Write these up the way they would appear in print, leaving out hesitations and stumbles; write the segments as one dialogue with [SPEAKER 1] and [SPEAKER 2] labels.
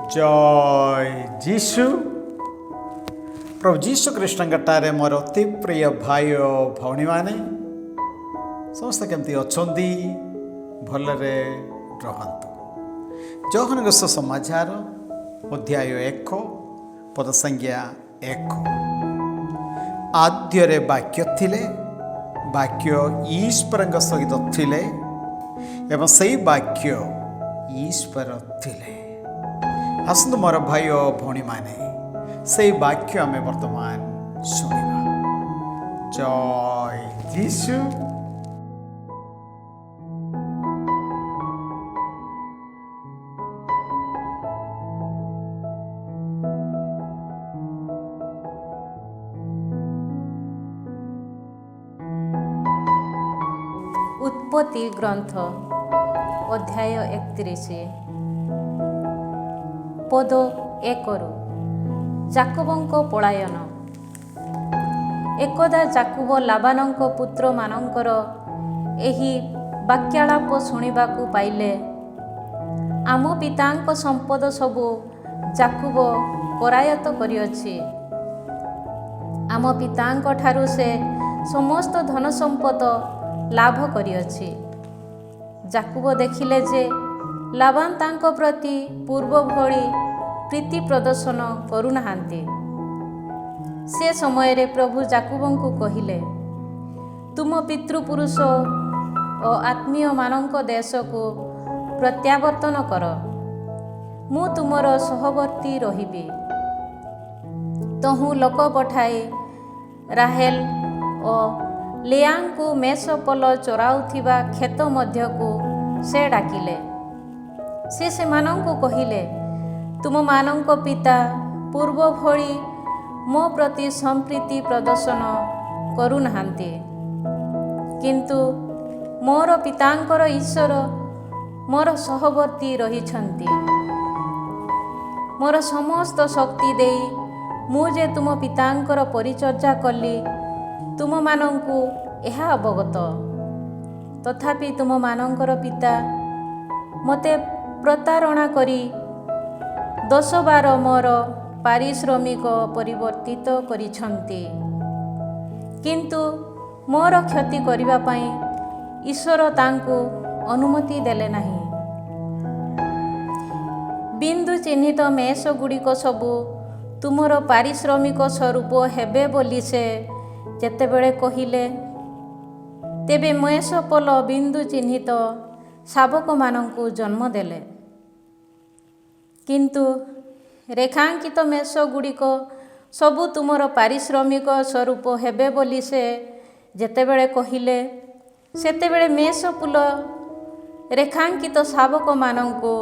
[SPEAKER 1] जय जीशु। प्रभु जीशु कृष्णटारे मोर अति प्रिय भाई और भौणी मैंने समस्त केमती अच्छा भलरे रहतु। जौहन समाचार अध्याय 1 पद संज्ञा 1। आद्यरे वाक्य थिले, वाक्य ईश्वर सहित थिले एवं सही वाक्य ईश्वर थिले। आसतु मोर भाई और भौणी माने से वाक्य आम वर्तमान शुणा। जय जीशु।
[SPEAKER 2] उत्पत्ति ग्रंथ अध्याय 31 पद 1। जाकुबंक पलायन। एकदा जाकुब लाबानंक पुत्र मानंकर एही वाक्यालाप शुणिबाकु पाइले, आम पितांक संपद सबु जाकुब करायत करिअछि। आम पितांक ठारु से समस्त धन संपद लाभ करिअछि। जाकुब देखिले जे लाबान तांको प्रति पूर्व भଳି प्रीति प्रदर्शन करुनाहांती। से समय रे प्रभु जाकुबंकु कहिले, तुम पितृपुरुष और आत्मीय मानक देश को प्रत्यावर्तन कर, मु तुमर सहवर्ती रहिबी। तहु लोक पठाई राहेल और लेयांको मेषपल चराउथिबा खेत मध्यकु से डाकिले। से सेमानंकु कहिले, तुम मानंक पिता पूर्व भଳି मो प्रति संप्रीति प्रदर्शन करुनाहांती, किंतु मोर पितांकर ईश्वर मोर सहवर्ती रहिछंती। मोर समस्त शक्ति देई मुझे तुम पितांकर परिचर्या कली तुम मानंकु एहा अवगत। तथापि तुम मानंकर पिता मते प्रतारणा करी 10-12 मोर पारिश्रमिक परिवर्तित करिछंती, किंतु मोर क्षति करिबा पई ईश्वर तांकु अनुमति देले नाही। बिंदु चिन्हित मेष गुड़िक सबु तुमर पारिश्रमिक स्वरूप हेबे बोली से जेतेबेले कहिले, तेबे मेषपल बिंदु चिन्हित शावक मानंकु जन्म देले। किंतु रेखांकित मेष गुड़िक सबु तुमर पारिश्रमिक स्वरूप हेबे बोली से जेतेबेले कहिले, सेतेबेले मेषपुल रेखांकित शावक मानंकु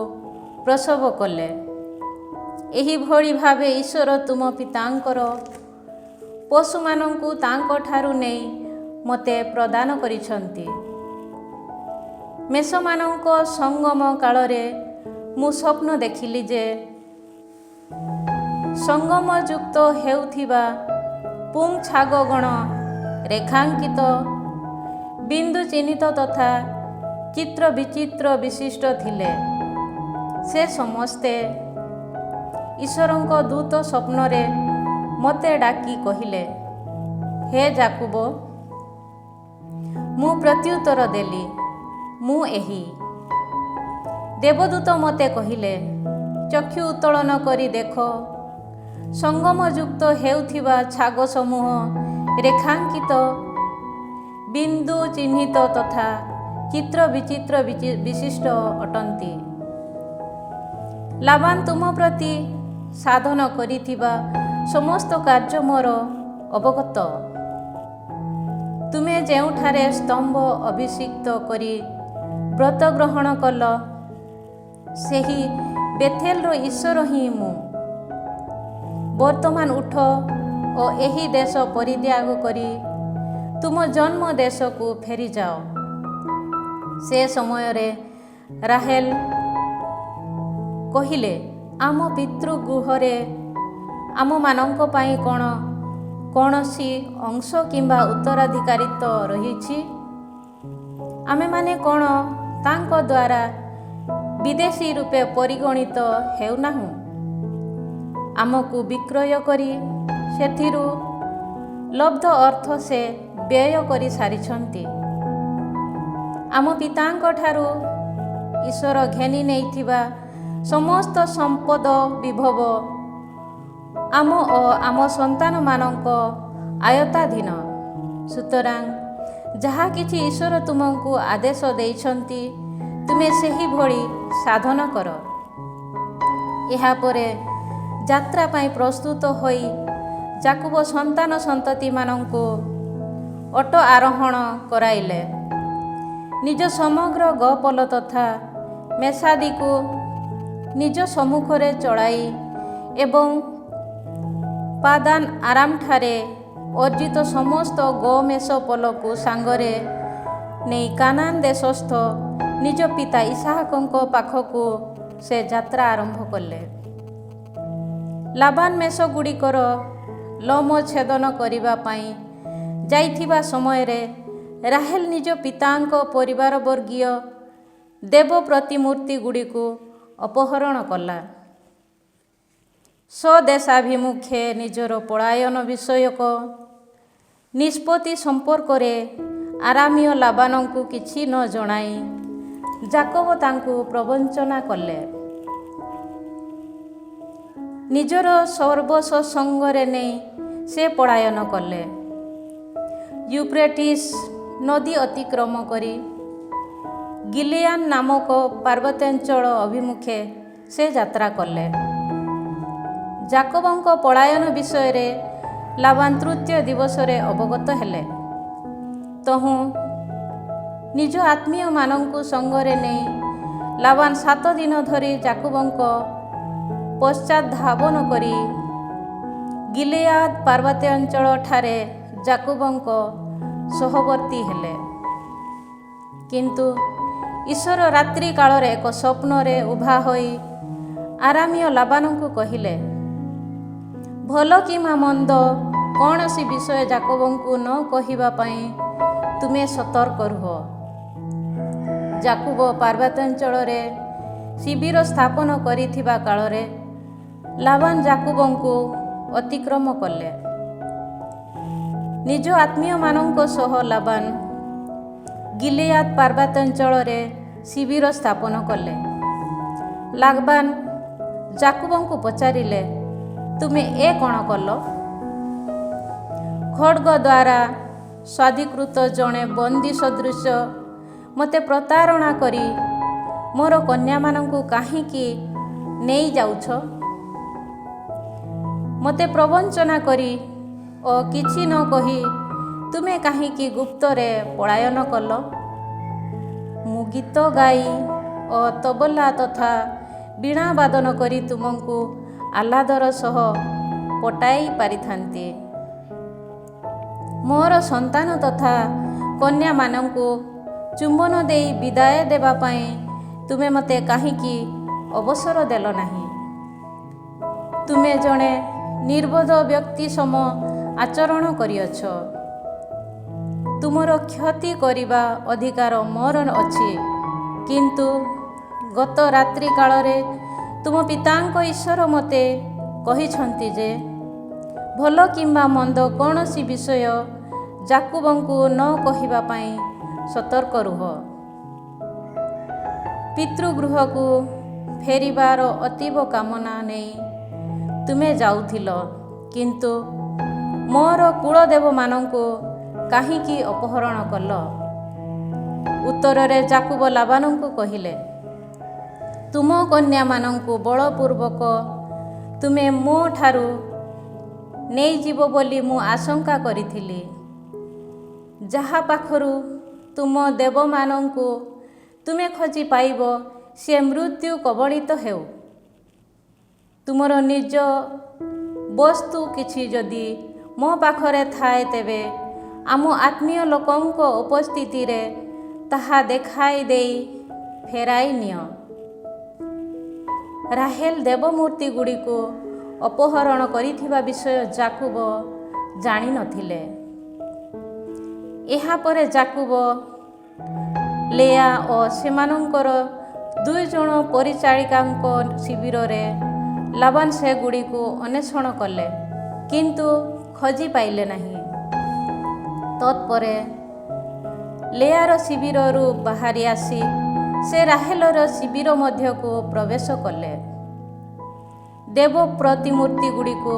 [SPEAKER 2] प्रसव कले। एही भଳି भावे ईश्वर तुम पितांकर पशु मानंकु तांको ठारु नेई मते प्रदान करिछंती। मेषमानंक संगम काल रे मु स्वप्न देखिली जे संगम युक्त हेउथिबा पुंग छागगण रेखांकित बिंदु चिन्हित तथा चित्र विचित्र विशिष्ट थिले। से समस्ते ईश्वरंक दूत स्वप्न रे मते डाकी कहिले, हे जाकुब। मु प्रत्युत्तर देली, मु एही। देवदूत मते कहिले, चक्षु उत्तोलन करी देख, संगम युक्त हेउथिबा छाग समूह रेखांकित बिंदु चिन्हित तथा चित्र विचित्र विशिष्ट अटंती। लाबान तुम प्रति साधन करिथिबा समस्त कार्य मोर अवगत। तुमे जेउठारे स्तंभ अभिषिक्त करी व्रत ग्रहण कल, सेही बेथेलर ईश्वर ही मु। वर्तमान उठ और एही देश परित्याग करी तुम जन्म देश को फेरी जाओ। से समय रे राहेल कहिले, आम पितृगृहरे आम मानंक पाई कौनसी अंश किंबा उत्तराधिकारित्व रहिछि? आमे माने कौन तांको द्वारा विदेशी रूपे परिगणित हेउनाहु? ଆମକୁ ବିକ୍ରୟ କରି ସେଥିରୁ ଲବ୍ଧ ଅର୍ଥ ସେ ବ୍ୟୟ କରି ସାରିଛନ୍ତି। ଆମ ପିତାଙ୍କ ଠାରୁ ଈଶ୍ୱର ଘେନି ନେଇଥିବା ସମସ୍ତ ସମ୍ପଦ ବିଭବ ଆମ ଓ ଆମ ସନ୍ତାନମାନଙ୍କ ଆୟତ୍ତାଧୀନ। ସୁତରାଂ ଯାହା କିଛି ଈଶ୍ୱର ତୁମକୁ ଆଦେଶ ଦେଇଛନ୍ତି ତୁମେ ସେହିଭଳି ସାଧନ କର। ଏହାପରେ ଯାତ୍ରା ପାଇଁ ପ୍ରସ୍ତୁତ ହୋଇ ଯାକୁବ ସନ୍ତାନ ସନ୍ତତିମାନଙ୍କୁ ଅଟ ଆରୋହଣ କରାଇଲେ। ନିଜ ସମଗ୍ର ଗପଲ ତଥା ମେସାଦିକୁ ନିଜ ସମ୍ମୁଖରେ ଚଳାଇ ଏବଂ ପାଦାନ ଆରାମଠାରେ ଅର୍ଜିତ ସମସ୍ତ ଗୋମେଷ ପଲକୁ ସାଙ୍ଗରେ ନେଇ କାନାନ ଦେଶସ୍ଥ ନିଜ ପିତା ଇସାହାକଙ୍କ ପାଖକୁ ସେ ଯାତ୍ରା ଆରମ୍ଭ କଲେ। ଲାବାନ ମେଷଗୁଡ଼ିକର ଲୋମ ଛେଦନ କରିବା ପାଇଁ ଯାଇଥିବା ସମୟରେ ରାହେଲ ନିଜ ପିତାଙ୍କ ପରିବାରବର୍ଗୀୟ ଦେବ ପ୍ରତିମୂର୍ତ୍ତି ଗୁଡ଼ିକୁ ଅପହରଣ କଲା। ସ୍ୱଦେଶାଭିମୁଖେ ନିଜର ପଳାୟନ ବିଷୟକ ନିଷ୍ପତ୍ତି ସମ୍ପର୍କରେ ଆରାମୀୟ ଲାବାନଙ୍କୁ କିଛି ନ ଜଣାଇ ଯାକୋବ ତାଙ୍କୁ ପ୍ରବଞ୍ଚନା କଲେ। ନିଜର ସର୍ବସ୍ୱ ସଙ୍ଗରେ ନେଇ ସେ ପଳାୟନ କଲେ। ୟୁଫ୍ରେଟିସ୍ ନଦୀ ଅତିକ୍ରମ କରି ଗିଲିଆନ ନାମକ ପାର୍ବତ୍ୟାଞ୍ଚଳ ଅଭିମୁଖେ ସେ ଯାତ୍ରା କଲେ। ଯାକୋବଙ୍କ ପଳାୟନ ବିଷୟରେ ଲାବାନ ତୃତୀୟ ଦିବସରେ ଅବଗତ ହେଲେ। ତହୁଁ ନିଜ ଆତ୍ମୀୟମାନଙ୍କୁ ସଙ୍ଗରେ ନେଇ ଲାବାନ 7 ଦିନ ଧରି ଯାକୋବଙ୍କ ପଶ୍ଚାତ ଧାବନ କରି ଗିଲିଆଦ ପାର୍ବତ୍ୟାଞ୍ଚଳଠାରେ ଯାକୋବଙ୍କ ସହବର୍ତ୍ତୀ ହେଲେ। କିନ୍ତୁ ଈଶ୍ୱର ରାତ୍ରି କାଳରେ ଏକ ସ୍ୱପ୍ନରେ ଉଭା ହୋଇ ଆରାମୀୟ ଲାବାନଙ୍କୁ କହିଲେ, ଭଲ କିମ୍ବା ମନ୍ଦ କୌଣସି ବିଷୟ ଯାକୋବଙ୍କୁ ନ କହିବା ପାଇଁ ତୁମେ ସତର୍କ ରୁହ। ଯାକୋବ ପାର୍ବତ୍ୟାଞ୍ଚଳରେ ଶିବିର ସ୍ଥାପନ କରିଥିବା କାଳରେ ଲାବାନ ଯାକୋବଙ୍କୁ ଅତିକ୍ରମ କଲେ। ନିଜ ଆତ୍ମୀୟମାନଙ୍କ ସହ ଲାବାନ ଗିଲିଆଦ ପାର୍ବତ୍ୟାଞ୍ଚଳରେ ଶିବିର ସ୍ଥାପନ କଲେ। ଲାବାନ ଯାକୋବଙ୍କୁ ପଚାରିଲେ, ତୁମେ ଏ କ'ଣ କଲ? ଖଡ୍ଗ ଦ୍ୱାରା ସ୍ୱାଧିକୃତ ଜଣେ ବନ୍ଦୀ ସଦୃଶ ମୋତେ ପ୍ରତାରଣା କରି ମୋର କନ୍ୟାମାନଙ୍କୁ କାହିଁକି ନେଇଯାଉଛ? ମୋତେ ପ୍ରବଞ୍ଚନା କରି ଓ କିଛି ନ କହି ତୁମେ କାହିଁକି ଗୁପ୍ତରେ ପଳାୟନ କଲ? ମୁଁ ଗୀତ ଗାଇ ଓ ତବଲା ତଥା ବୀଣା ବାଦନ କରି ତୁମକୁ ଆହ୍ଲାଦର ସହ ପଟାଇ ପାରିଥାନ୍ତି। ମୋର ସନ୍ତାନ ତଥା କନ୍ୟାମାନଙ୍କୁ ଚୁମ୍ବନ ଦେଇ ବିଦାୟ ଦେବା ପାଇଁ ତୁମେ ମୋତେ କାହିଁକି ଅବସର ଦେଲ ନାହିଁ? ତୁମେ ଜଣେ ନିର୍ବୋଧ ବ୍ୟକ୍ତି ସମ ଆଚରଣ କରିଅଛ। ତୁମର କ୍ଷତି କରିବା ଅଧିକାର ମୋର ଅଛି। କିନ୍ତୁ ଗତ ରାତ୍ରି କାଳରେ ତୁମ ପିତାଙ୍କ ଈଶ୍ୱର ମୋତେ କହିଛନ୍ତି ଯେ ଭଲ କିମ୍ବା ମନ୍ଦ କୌଣସି ବିଷୟ ଯାକୋବଙ୍କୁ ନ କହିବା ପାଇଁ ସତର୍କ ରୁହ। ପିତୃଗୃହକୁ ଫେରିବାର ଅତୀବ କାମନା ନେଇ ତୁମେ ଯାଉଥିଲ, କିନ୍ତୁ ମୋର କୁଳଦେବମାନଙ୍କୁ କାହିଁକି ଅପହରଣ କଲ? ଉତ୍ତରରେ ଯାକୋବ ଲାବାନଙ୍କୁ କହିଲେ, ତୁମ କନ୍ୟାମାନଙ୍କୁ ବଳପୂର୍ବକ ତୁମେ ମୋ ଠାରୁ ନେଇଯିବ ବୋଲି ମୁଁ ଆଶଙ୍କା କରିଥିଲି। ଯାହା ପାଖରୁ ତୁମ ଦେବମାନଙ୍କୁ ତୁମେ ଖୋଜି ପାଇବ ସେ ମୃତ୍ୟୁ କବଳିତ ହେଉ। ତୁମର ନିଜ ବସ୍ତୁ କିଛି ଯଦି ମୋ ପାଖରେ ଥାଏ ତେବେ ଆମ ଆତ୍ମୀୟ ଲୋକଙ୍କ ଉପସ୍ଥିତିରେ ତାହା ଦେଖାଇ ଦେଇ ଫେରାଇ ନିଅ। ରାହେଲ ଦେବମୂର୍ତ୍ତି ଗୁଡ଼ିକୁ ଅପହରଣ କରିଥିବା ବିଷୟ ଯାକୋବ ଜାଣିନଥିଲେ। ଏହାପରେ ଯାକୋବ ଲେଆ ଓ ସେମାନଙ୍କର 2 ଜଣ ପରିଚାଳିକାଙ୍କ ଶିବିରରେ ଲାବାନ ସେଗୁଡ଼ିକୁ ଅନ୍ୱେଷଣ କଲେ, କିନ୍ତୁ ଖୋଜି ପାଇଲେ ନାହିଁ। ତତ୍ପରେ ଲେୟାର ଶିବିରରୁ ବାହାରି ଆସି ସେ ରାହେଲର ଶିବିର ମଧ୍ୟକୁ ପ୍ରବେଶ କଲେ। ଦେବ ପ୍ରତିମୂର୍ତ୍ତିଗୁଡ଼ିକୁ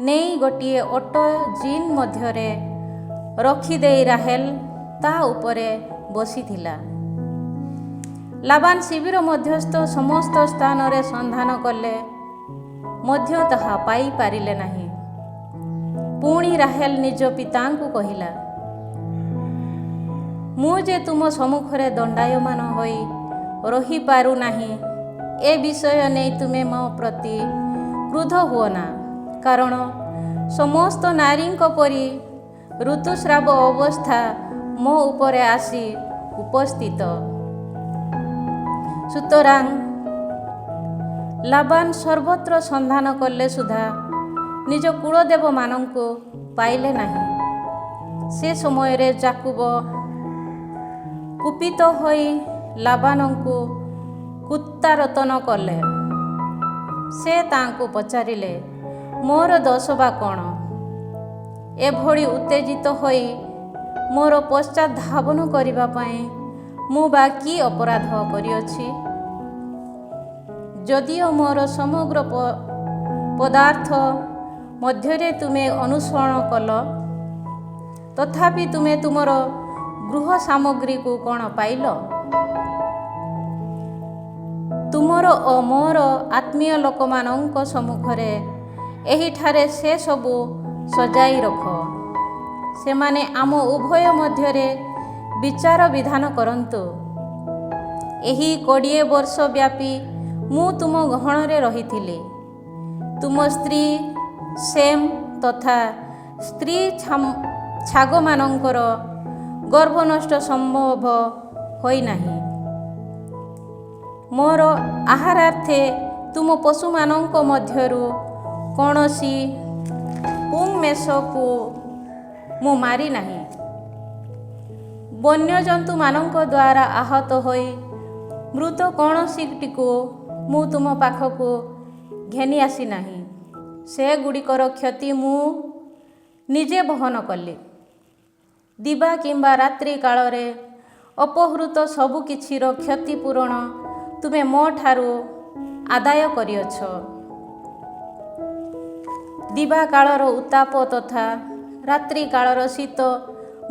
[SPEAKER 2] ନେଇ ଗୋଟିଏ ଓଟ ଜିନ୍ ମଧ୍ୟରେ ରଖିଦେଇ ରାହେଲ ତା ଉପରେ ବସିଥିଲା। ଲାବାନ ଶିବିର ମଧ୍ୟସ୍ଥ ସମସ୍ତ ସ୍ଥାନରେ ସନ୍ଧାନ କଲେ ମଧ୍ୟ ତାହା ପାଇପାରିଲେ ନାହିଁ। ପୁଣି ରାହେଲ ନିଜ ପିତାଙ୍କୁ କହିଲା, ମୁଁ ଯେ ତୁମ ସମ୍ମୁଖରେ ଦଣ୍ଡାୟମାନ ହୋଇ ରହିପାରୁନାହିଁ, ଏ ବିଷୟ ନେଇ ତୁମେ ମୋ ପ୍ରତି କ୍ରୁଦ୍ଧ ହୁଅନା, କାରଣ ସମସ୍ତ ନାରୀଙ୍କ ପରି ଋତୁସ୍ରାବ ଅବସ୍ଥା ମୋ ଉପରେ ଆସି ଉପସ୍ଥିତ। ସୁତରାଂ ଲାବାନ ସର୍ବତ୍ର ସନ୍ଧାନ କଲେ ସୁଦ୍ଧା ନିଜ କୁଳଦେବମାନଙ୍କୁ ପାଇଲେ ନାହିଁ। ସେ ସମୟରେ ଯାକୁବ କୁପିତ ହୋଇ ଲାବାନଙ୍କୁ କୁତ୍ସାରତନ କଲେ। ସେ ତାଙ୍କୁ ପଚାରିଲେ, ମୋର ଦୋଷ ବା କ'ଣ? ଏଭଳି ଉତ୍ତେଜିତ ହୋଇ ମୋର ପଶ୍ଚାତ ଧାବନ କରିବା ପାଇଁ ମୁଁ ବା କି ଅପରାଧ କରିଅଛି? ଯଦିଓ ମୋର ସମଗ୍ର ପଦାର୍ଥ ମଧ୍ୟରେ ତୁମେ ଅନୁସରଣ କଲ, ତଥାପି ତୁମେ ତୁମର ଗୃହ ସାମଗ୍ରୀକୁ କ'ଣ ପାଇଲ? ତୁମର ଓ ମୋର ଆତ୍ମୀୟ ଲୋକମାନଙ୍କ ସମ୍ମୁଖରେ ଏହିଠାରେ ସେ ସବୁ ସଜାଇ ରଖ। ସେମାନେ ଆମ ଉଭୟ ମଧ୍ୟରେ ବିଚାର ବିଧାନ କରନ୍ତୁ। ଏହି 20 ବର୍ଷ ବ୍ୟାପୀ ମୁଁ ତୁମ ଗହଣରେ ରହିଥିଲି। ତୁମ ସ୍ତ୍ରୀ ସେମ୍ ତଥା ସ୍ତ୍ରୀ ଛାଗମାନଙ୍କର ଗର୍ଭନଷ୍ଟ ସମ୍ଭବ ହୋଇନାହିଁ। ମୋର ଆହାରାର୍ଥେ ତୁମ ପଶୁମାନଙ୍କ ମଧ୍ୟରୁ କୌଣସି ପୁଂମେଷକୁ ମୁଁ ମାରି ନାହିଁ। ବନ୍ୟଜନ୍ତୁମାନଙ୍କ ଦ୍ୱାରା ଆହତ ହୋଇ ମୃତ କୌଣସିଟିକୁ ମୁଁ ତୁମ ପାଖକୁ ଘେନି ଆସି ନାହିଁ। ସେଗୁଡ଼ିକର କ୍ଷତି ମୁଁ ନିଜେ ବହନ କଲି। ଦିବା କିମ୍ବା ରାତ୍ରି କାଳରେ ଅପହୃତ ସବୁ କିଛିର କ୍ଷତିପୂରଣ ତୁମେ ମୋ ଠାରୁ ଆଦାୟ କରିଅଛ। ଦିବା କାଳର ଉତ୍ତାପ ତଥା ରାତ୍ରି କାଳର ଶୀତ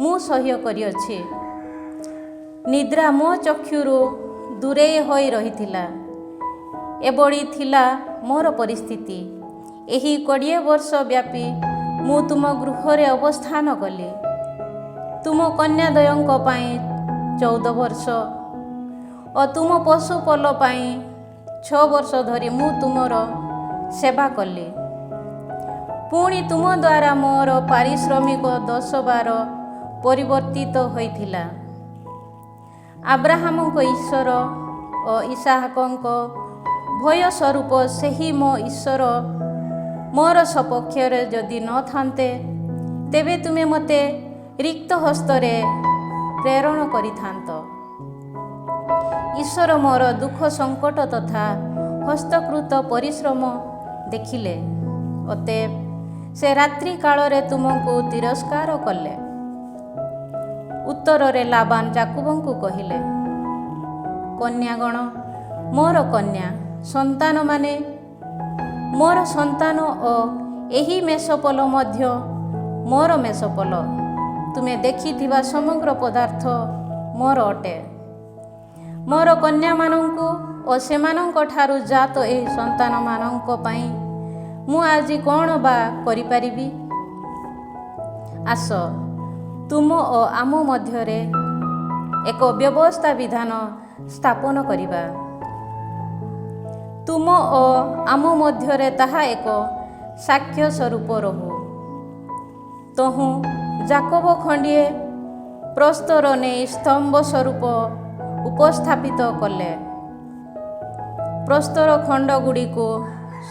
[SPEAKER 2] ମୁଁ ସହ୍ୟ କରିଅଛି। ନିଦ୍ରା ମୋ ଚକ୍ଷୁରୁ ଦୂରେଇ ହୋଇ ରହିଥିଲା। ଏଭଳି ଥିଲା ମୋର ପରିସ୍ଥିତି। ଏହି 20 ବର୍ଷ ବ୍ୟାପୀ ମୁଁ ତୁମ ଗୃହରେ ଅବସ୍ଥାନ କଲି। ତୁମ କନ୍ୟାଦ୍ୱୟଙ୍କ ପାଇଁ 14 ବର୍ଷ ଓ ତୁମ ପଶୁପଲ ପାଇଁ 6 ବର୍ଷ ଧରି ମୁଁ ତୁମର ସେବା କଲି। ପୁଣି ତୁମ ଦ୍ୱାରା ମୋର ପାରିଶ୍ରମିକ 10 ପରିବର୍ତ୍ତିତ ହୋଇଥିଲା। ଆବ୍ରାହାମଙ୍କ ଈଶ୍ୱର ଓ ଇସାହାକଙ୍କ ଭୟ ସ୍ୱରୂପ ସେହି ମୋ ଈଶ୍ୱର ମୋର ସପକ୍ଷରେ ଯଦି ନଥାନ୍ତେ, ତେବେ ତୁମେ ମୋତେ ରିକ୍ତ ହସ୍ତରେ ପ୍ରେରଣ କରିଥାନ୍ତ। ଈଶ୍ୱର ମୋର ଦୁଃଖ ସଙ୍କଟ ତଥା ହସ୍ତକୃତ ପରିଶ୍ରମ ଦେଖିଲେ, ଅତଏବ ସେ ରାତ୍ରି କାଳରେ ତୁମକୁ ତିରସ୍କାର କଲେ। ଉତ୍ତରରେ ଲାବାନ ଯାକୁବଙ୍କୁ କହିଲେ, କନ୍ୟାଗଣ ମୋର କନ୍ୟା, ସନ୍ତାନମାନେ ମୋର ସନ୍ତାନ ଓ ଏହି ମେଷପଲ ମଧ୍ୟ ମୋର ମେଷପଲ। ତୁମେ ଦେଖିଥିବା ସମଗ୍ର ପଦାର୍ଥ ମୋର ଅଟେ। ମୋର କନ୍ୟାମାନଙ୍କୁ ଓ ସେମାନଙ୍କ ଠାରୁ ଜାତ ଏହି ସନ୍ତାନମାନଙ୍କ ପାଇଁ ମୁଁ ଆଜି କ'ଣ ବା କରିପାରିବି? ଆସ, ତୁମ ଓ ଆମ ମଧ୍ୟରେ ଏକ ବ୍ୟବସ୍ଥା ବିଧାନ ସ୍ଥାପନ କରିବା। ତୁମ ଓ ଆମ ମଧ୍ୟରେ ତାହା ଏକ ସାକ୍ଷ୍ୟ ସ୍ୱରୂପ ରହୁ। ତହୁଁ ଯାକୋବ ଖଣ୍ଡିଏ ପ୍ରସ୍ତର ନେଇ ସ୍ତମ୍ଭ ସ୍ୱରୂପ ଉପସ୍ଥାପିତ କଲେ। ପ୍ରସ୍ତର ଖଣ୍ଡଗୁଡ଼ିକୁ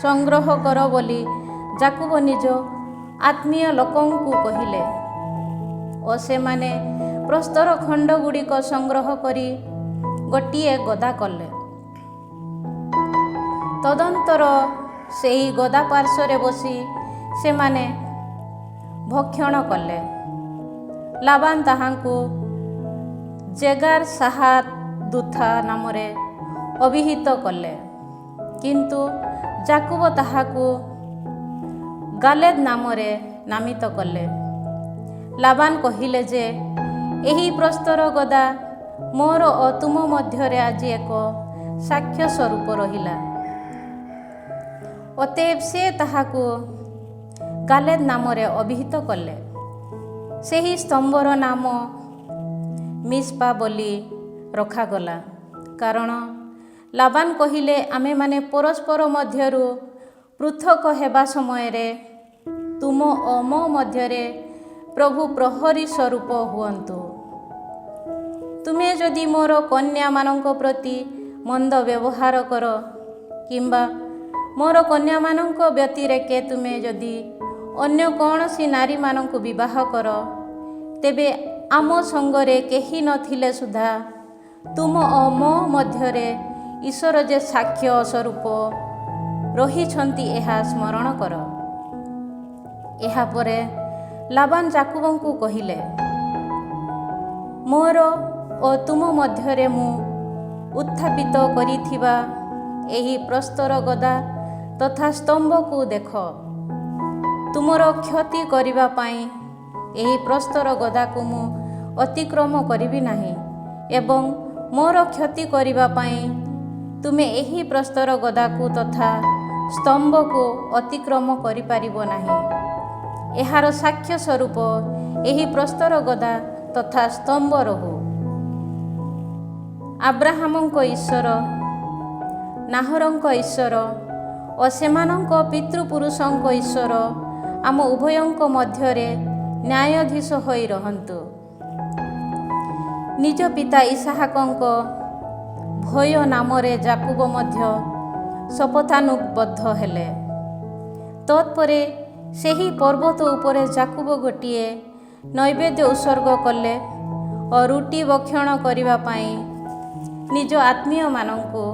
[SPEAKER 2] ସଂଗ୍ରହ କର ବୋଲି ଯାକୋବ ନିଜ ଆତ୍ମୀୟ ଲୋକଙ୍କୁ କହିଲେ ଓ ସେମାନେ ପ୍ରସ୍ତର ଖଣ୍ଡଗୁଡ଼ିକ ସଂଗ୍ରହ କରି ଗୋଟିଏ ଗଦା କଲେ। ତଦନ୍ତର ସେହି ଗଦା ପାର୍ଶ୍ୱରେ ବସି ସେମାନେ ଭକ୍ଷଣ କଲେ। ଲାବାନ ତାହାଙ୍କୁ ଜେଗାର ସାହାଦୁଥା ନାମରେ ଅଭିହିତ କଲେ, କିନ୍ତୁ ଯାକୁବ ତାହାକୁ ଗାଲେଦ ନାମରେ ନାମିତ କଲେ। ଲାବାନ କହିଲେ ଯେ, ଏହି ପ୍ରସ୍ତର ଗଦା ମୋର ଓ ତୁମ ମଧ୍ୟରେ ଆଜି ଏକ ସାକ୍ଷ୍ୟ ସ୍ୱରୂପ ରହିଲା। ଅତଏବ ସେ ତାହାକୁ ଗାଲେଦ ନାମରେ ଅଭିହିତ କଲେ। ସେହି ସ୍ତମ୍ଭର ନାମ ମିସ୍ପା ବୋଲି ରଖାଗଲା, କାରଣ ଲାବାନ କହିଲେ, ଆମେମାନେ ପରସ୍ପର ମଧ୍ୟରୁ ପୃଥକ ହେବା ସମୟରେ ତୁମ ଓ ମୋ ମଧ୍ୟରେ ପ୍ରଭୁ ପ୍ରହରୀ ସ୍ୱରୂପ ହୁଅନ୍ତୁ। ତୁମେ ଯଦି ମୋର କନ୍ୟାମାନଙ୍କ ପ୍ରତି ମନ୍ଦ ବ୍ୟବହାର କର, କିମ୍ବା ମୋର କନ୍ୟାମାନଙ୍କ ବ୍ୟତିରେକେ ତୁମେ ଯଦି ଅନ୍ୟ କୌଣସି ନାରୀମାନଙ୍କୁ ବିବାହ କର, ତେବେ ଆମ ସଙ୍ଗରେ କେହି ନଥିଲେ ସୁଦ୍ଧା ତୁମ ଓ ମୋ ମଧ୍ୟରେ ଈଶ୍ୱର ଯେ ସାକ୍ଷ୍ୟ ସ୍ୱରୂପ ରହିଛନ୍ତି ଏହା ସ୍ମରଣ କର। ଏହାପରେ ଲାବାନ ଯାକୁବଙ୍କୁ କହିଲେ, ମୋର ଓ ତୁମ ମଧ୍ୟରେ ମୁଁ ଉତ୍ଥାପିତ କରିଥିବା ଏହି ପ୍ରସ୍ତର ଗଦା ତଥା ସ୍ତମ୍ଭକୁ ଦେଖ। ତୁମର କ୍ଷତି କରିବା ପାଇଁ ଏହି ପ୍ରସ୍ତର ଗଦାକୁ ମୁଁ ଅତିକ୍ରମ କରିବି ନାହିଁ, ଏବଂ ମୋର କ୍ଷତି କରିବା ପାଇଁ ତୁମେ ଏହି ପ୍ରସ୍ତର ଗଦାକୁ ତଥା ସ୍ତମ୍ଭକୁ ଅତିକ୍ରମ କରିପାରିବ ନାହିଁ। ଏହାର ସାକ୍ଷ୍ୟ ସ୍ୱରୂପ ଏହି ପ୍ରସ୍ତର ଗଦା ତଥା ସ୍ତମ୍ଭ ରହୁ। ଆବ୍ରାହାମଙ୍କ ଈଶ୍ୱର, ନାହରଙ୍କ ଈଶ୍ୱର ଓ ସେମାନଙ୍କ ପିତୃପୁରୁଷଙ୍କ ଈଶ୍ୱର ଆମ ଉଭୟଙ୍କ ମଧ୍ୟରେ ନ୍ୟାୟାଧୀଶ ହୋଇ ରହନ୍ତୁ। ନିଜ ପିତା ଇସାହାକଙ୍କ ଭୟ ନାମରେ ଯାକୁବ ମଧ୍ୟ ଶପଥାନୁବଦ୍ଧ ହେଲେ। ତତ୍ପରେ ସେହି ପର୍ବତ ଉପରେ ଯାକୁବ ଗୋଟିଏ ନୈବେଦ୍ୟ ଉତ୍ସର୍ଗ କଲେ ଓ ରୁଟି ଭକ୍ଷଣ କରିବା ପାଇଁ ନିଜ ଆତ୍ମୀୟମାନଙ୍କୁ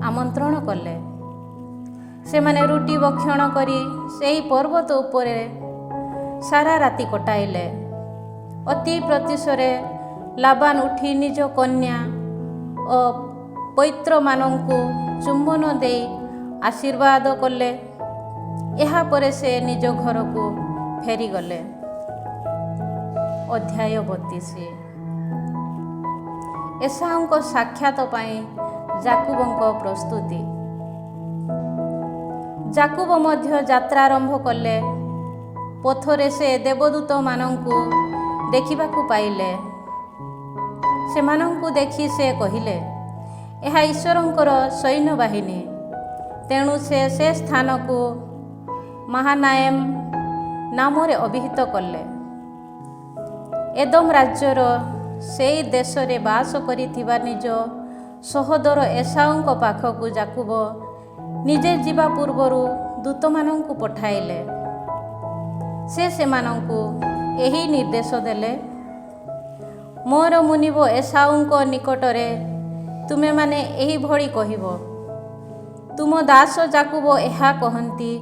[SPEAKER 2] ଆମନ୍ତ୍ରଣ କଲେ। ସେମାନେ ରୁଟି ଭକ୍ଷଣ କରି ସେହି ପର୍ବତ ଉପରେ ସାରା ରାତି କଟାଇଲେ। ଅତି ପ୍ରତ୍ୟୁଷରେ ଲାବାନ ଉଠି ନିଜ କନ୍ୟା ଓ ପୈତ୍ରମାନଙ୍କୁ ଚୁମ୍ବନ ଦେଇ ଆଶୀର୍ବାଦ କଲେ। ଏହାପରେ ସେ ନିଜ ଘରକୁ ଫେରିଗଲେ। ଅଧ୍ୟାୟ 32। ଏସାଉଙ୍କ ସାକ୍ଷାତ ପାଇଁ ଯାକୁବଙ୍କ ପ୍ରସ୍ତୁତି। ଯାକୁବ ମଧ୍ୟ ଯାତ୍ରା ଆରମ୍ଭ କଲେ। ପଥରେ ସେ ଦେବଦୂତମାନଙ୍କୁ ଦେଖିବାକୁ ପାଇଲେ। ସେମାନଙ୍କୁ ଦେଖି ସେ କହିଲେ, ଏହା ଈଶ୍ୱରଙ୍କର ସୈନ୍ୟବାହିନୀ। ତେଣୁ ସେ ସ୍ଥାନକୁ ମାହାନାଏମ୍ ନାମରେ ଅଭିହିତ କଲେ। ଏଦୋମ ରାଜ୍ୟର ସେହି ଦେଶରେ ବାସ କରିଥିବା ନିଜ ସହୋଦର ଏସାଉଙ୍କ ପାଖକୁ ଯାକୁବ ନିଜେ ଯିବା ପୂର୍ବରୁ ଦୂତମାନଙ୍କୁ ପଠାଇଲେ। ସେ ସେମାନଙ୍କୁ ଏହି ନିର୍ଦ୍ଦେଶ ଦେଲେ, ମୋର ମୁନିବ ଏସାଉଙ୍କ ନିକଟରେ ତୁମେମାନେ ଏହିଭଳି କହିବ, ତୁମ ଦାସ ଯାକୁବ ଏହା କହନ୍ତି,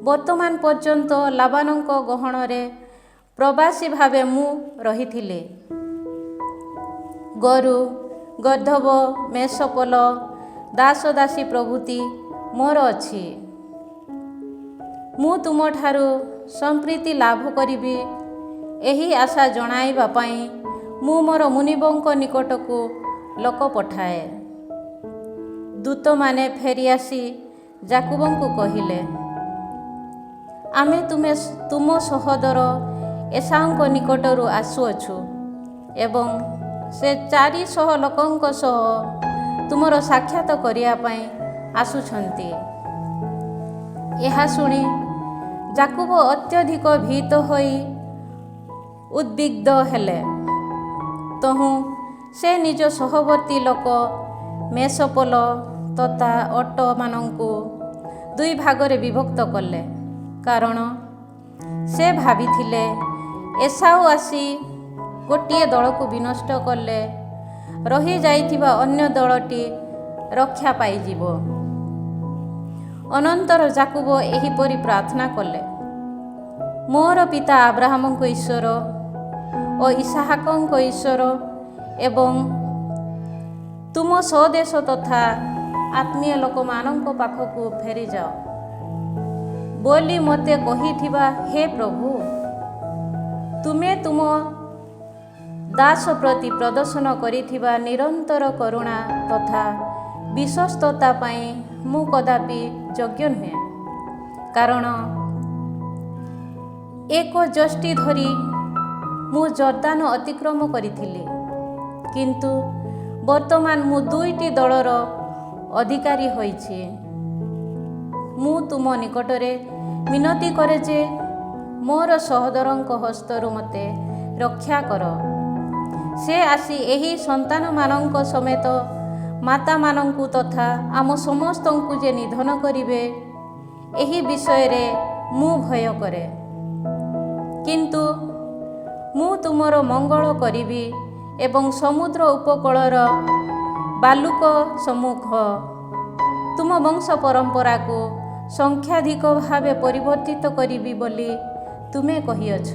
[SPEAKER 2] ବର୍ତ୍ତମାନ ପର୍ଯ୍ୟନ୍ତ ଲାବାନଙ୍କ ଗହଣରେ ପ୍ରବାସୀ ଭାବେ ମୁଁ ରହିଥିଲି। ଗୋରୁ, ଗର୍ଦ୍ଧବ, ମେଷପଲ, ଦାସ ଦାସୀ ପ୍ରଭୃତି ମୋର ଅଛି। ମୁଁ ତୁମଠାରୁ ସମ୍ପ୍ରୀତି ଲାଭ କରିବି, ଏହି ଆଶା ଜଣାଇବା ପାଇଁ ମୁଁ ମୋର ମୁନିବଙ୍କ ନିକଟକୁ ଲୋକ ପଠାଏ। ଦୂତମାନେ ଫେରିଆସି ଯାକୁବଙ୍କୁ କହିଲେ, ଆମେ ତୁମ ସହୋଦର ଏସାଉଙ୍କ ନିକଟରୁ ଆସୁଅଛୁ ଏବଂ ସେ 400 ଲୋକଙ୍କ ସହ ତୁମର ସାକ୍ଷାତ କରିବା ପାଇଁ ଆସୁଛନ୍ତି। ଏହା ଶୁଣି ଯାକୁବ ଅତ୍ୟଧିକ ଭୀତ ହୋଇ ଉଦ୍ବିଗ୍ନ ହେଲେ। ତହୁଁ ସେ ନିଜ ସହବର୍ତ୍ତୀ ଲୋକ ମେଷପଲ ତଥା ଅଟମାନଙ୍କୁ 2 ଭାଗରେ ବିଭକ୍ତ କଲେ, କାରଣ ସେ ଭାବିଥିଲେ ଏସାଉ ଆସି ଗୋଟିଏ ଦଳକୁ ବିନଷ୍ଟ କଲେ ରହିଯାଇଥିବା ଅନ୍ୟ ଦଳଟି ରକ୍ଷା ପାଇଯିବ। ଅନନ୍ତର ଯାକୁବ ଏହିପରି ପ୍ରାର୍ଥନା କଲେ, ମୋର ପିତା ଆବ୍ରାହମଙ୍କ ଈଶ୍ୱର ଓ ଇସାହାକଙ୍କ ଈଶ୍ୱର ଏବଂ ତୁମ ସ୍ୱଦେଶ ତଥା ଆତ୍ମୀୟ ଲୋକମାନଙ୍କ ପାଖକୁ ଫେରିଯାଅ ବୋଲି ମୋତେ କହିଥିବା ହେ ପ୍ରଭୁ, ତୁମେ ତୁମ ଦାସ ପ୍ରତି ପ୍ରଦର୍ଶନ କରିଥିବା ନିରନ୍ତର କରୁଣା ତଥା ବିଶ୍ୱସ୍ତତା ପାଇଁ ମୁଁ କଦାପି ଯୋଗ୍ୟ ନୁହେଁ। କାରଣ ଏକ ଯଷ୍ଟି ଧରି ମୁଁ ଜର୍ଦାନ ଅତିକ୍ରମ କରିଥିଲି, କିନ୍ତୁ ବର୍ତ୍ତମାନ ମୁଁ 2ଟି ଦଳର ଅଧିକାରୀ ହୋଇଛି। ମୁଁ ତୁମ ନିକଟରେ ମିନତି କରେ ଯେ ମୋର ସହୋଦରଙ୍କ ହସ୍ତରୁ ମୋତେ ରକ୍ଷା କର। ସେ ଆସି ଏହି ସନ୍ତାନମାନଙ୍କ ସମେତ ମାତାମାନଙ୍କୁ ତଥା ଆମ ସମସ୍ତଙ୍କୁ ଯେ ନିଧନ କରିବେ, ଏହି ବିଷୟରେ ମୁଁ ଭୟ କରେ। କିନ୍ତୁ ମୁଁ ତୁମର ମଙ୍ଗଳ କରିବି ଏବଂ ସମୁଦ୍ର ଉପକୂଳର ବାଲୁକ ସମ୍ମୁଖ ତୁମ ବଂଶ ପରମ୍ପରାକୁ ସଂଖ୍ୟାଧିକ ଭାବେ ପରିବର୍ତ୍ତିତ କରିବି ବୋଲି ତୁମେ କହିଅଛ।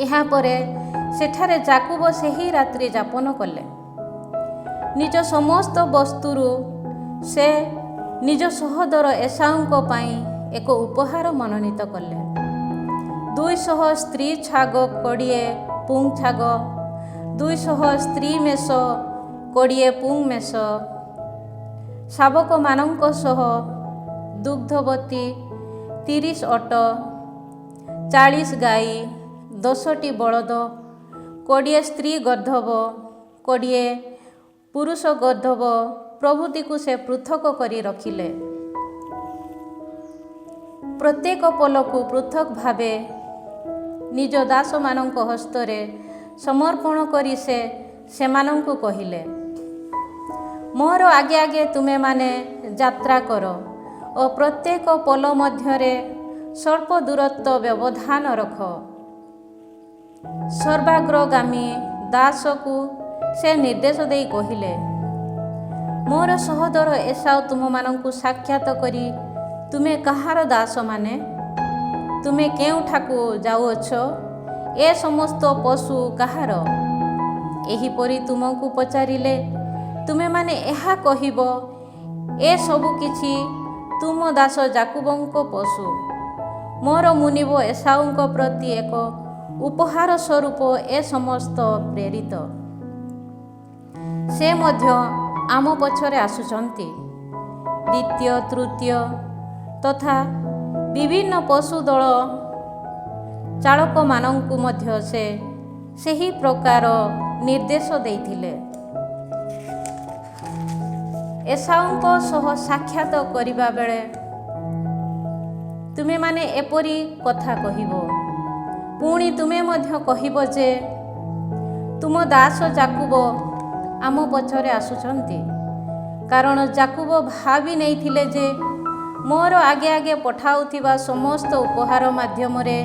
[SPEAKER 2] ଏହାପରେ ସେଠାରେ ଯାକୁବ ସେହି ରାତ୍ରି ଯାପନ କଲେ। ନିଜ ସମସ୍ତ ବସ୍ତୁରୁ ସେ ନିଜ ସହୋଦର ଏସାଉଙ୍କ ପାଇଁ ଏକ ଉପହାର ମନୋନୀତ କଲେ। 200 ସ୍ତ୍ରୀ ଛାଗ 20 ପୁଂ ଛାଗ, 200 ସ୍ତ୍ରୀ ମେଷ 20 ପୁଂ ମେଷ, ଶାବକମାନଙ୍କ ସହ ଦୁଗ୍ଧବତୀ 30 ଅଟ, 40 ଗାଈ, 10ଟି ବଳଦ, 20 ସ୍ତ୍ରୀ ଗର୍ଦ୍ଧବ, 20 ପୁରୁଷ ଗର୍ଦ୍ଧବ ପ୍ରଭୃତିକୁ ସେ ପୃଥକ କରି ରଖିଲେ। ପ୍ରତ୍ୟେକ ପଲକୁ ପୃଥକ ଭାବେ ନିଜ ଦାସମାନଙ୍କ ହସ୍ତରେ ସମର୍ପଣ କରି ସେ ସେମାନଙ୍କୁ କହିଲେ, ମୋର ଆଗେ ଆଗେ ତୁମେମାନେ ଯାତ୍ରା କର ଓ ପ୍ରତ୍ୟେକ ପୋଲ ମଧ୍ୟରେ ସ୍ୱଳ୍ପ ଦୂରତ୍ୱ ବ୍ୟବଧାନ ରଖ। ସର୍ବାଗ୍ରଗାମୀ ଦାସକୁ ସେ ନିର୍ଦ୍ଦେଶ ଦେଇ କହିଲେ, ମୋର ସହୋଦର ଏସାଉ ତୁମମାନଙ୍କୁ ସାକ୍ଷାତ କରି, ତୁମେ କାହାର ଦାସମାନେ? ତୁମେ କେଉଁଠାକୁ ଯାଉଅଛ? ଏ ସମସ୍ତ ପଶୁ କାହାର? ଏହିପରି ତୁମକୁ ପଚାରିଲେ ତୁମେମାନେ ଏହା କହିବ, ଏ ସବୁ କିଛି ତୁମ ଦାସ ଯାକୁବଙ୍କ ପଶୁ, ମୋର ମୁନିବ ଏସାଉଙ୍କ ପ୍ରତି ଏକ ଉପହାର ସ୍ୱରୂପ ଏ ସମସ୍ତ ପ୍ରେରିତ। ସେ ମଧ୍ୟ ଆମ ପଛରେ ଆସୁଛନ୍ତି। ଦ୍ୱିତୀୟ ତୃତୀୟ ତଥା ବିଭିନ୍ନ ପଶୁ ଦଳ ଚାଳକମାନଙ୍କୁ ମଧ୍ୟ ସେ ସେହି ପ୍ରକାର ନିର୍ଦ୍ଦେଶ ଦେଇଥିଲେ। ଏସାଉଙ୍କ ସହ ସାକ୍ଷାତ କରିବା ବେଳେ ତୁମେମାନେ ଏପରି କଥା କହିବ। ପୁଣି ତୁମେ ମଧ୍ୟ କହିବ ଯେ ତୁମ ଦାସ ଯାକୁବ ଆମ ପଛରେ ଆସୁଛନ୍ତି। କାରଣ ଯାକୁବ ଭାବି ନେଇଥିଲେ ଯେ ମୋର ଆଗେ ଆଗେ ପଠାଉଥିବା ସମସ୍ତ ଉପହାର ମାଧ୍ୟମରେ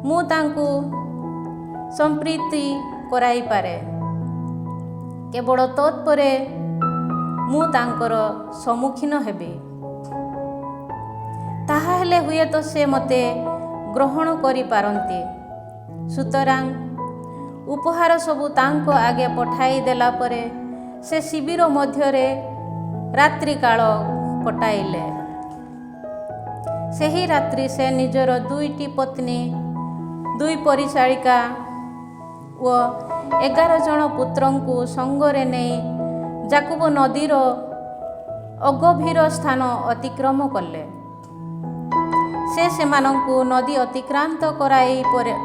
[SPEAKER 2] ମୁଁ ତାଙ୍କୁ ସମ୍ପ୍ରୀତି କରାଇପାରେ। କେବଳ ତତ୍ପରେ ମୁଁ ତାଙ୍କର ସମ୍ମୁଖୀନ ହେବି। ତାହାହେଲେ ହୁଏତ ସେ ମୋତେ ଗ୍ରହଣ କରିପାରନ୍ତି। ସୁତରାଂ ଉପହାର ସବୁ ତାଙ୍କ ଆଗେ ପଠାଇ ଦେଲା ପରେ ସେ ଶିବିର ମଧ୍ୟରେ ରାତ୍ରିକାଳ କଟାଇଲେ। ସେହି ରାତ୍ରି ସେ ନିଜର 2ଟି ପତ୍ନୀ, 2 ପରିଚାଳିକା ଓ 11 ଜଣ ପୁତ୍ରଙ୍କୁ ସଙ୍ଗରେ ନେଇ ଯାକୁବ ନଦୀର ଅଗଭୀର ସ୍ଥାନ ଅତିକ୍ରମ କଲେ। ସେ ସେମାନଙ୍କୁ ନଦୀ ଅତିକ୍ରାନ୍ତ କରାଇ ପରେ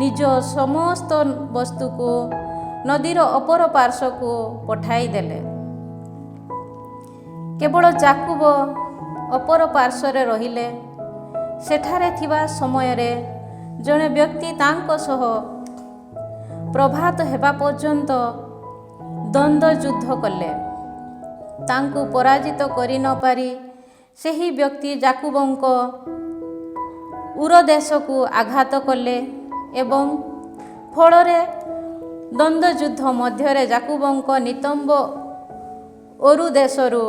[SPEAKER 2] ନିଜ ସମସ୍ତ ବସ୍ତୁକୁ ନଦୀର ଅପର ପାର୍ଶ୍ୱକୁ ପଠାଇ ଦେଲେ। କେବଳ ଯାକୁବ ଅପର ପାର୍ଶ୍ୱରେ ରହିଲେ। ସେଠାରେ ଥିବା ସମୟରେ ଜଣେ ବ୍ୟକ୍ତି ତାଙ୍କ ସହ ପ୍ରଭାତ ହେବା ପର୍ଯ୍ୟନ୍ତ ଦ୍ୱନ୍ଦ୍ୱ ଯୁଦ୍ଧ କଲେ। ତାଙ୍କୁ ପରାଜିତ କରି ନ ପାରି ସେହି ବ୍ୟକ୍ତି ଯାକୁବଙ୍କ ଉରଦେଶକୁ ଆଘାତ କଲେ ଏବଂ ଫଳରେ ଦ୍ୱନ୍ଦ୍ୱ ଯୁଦ୍ଧ ମଧ୍ୟରେ ଯାକୁବଙ୍କ ନିତମ୍ବ ଅରୁଦେଶରୁ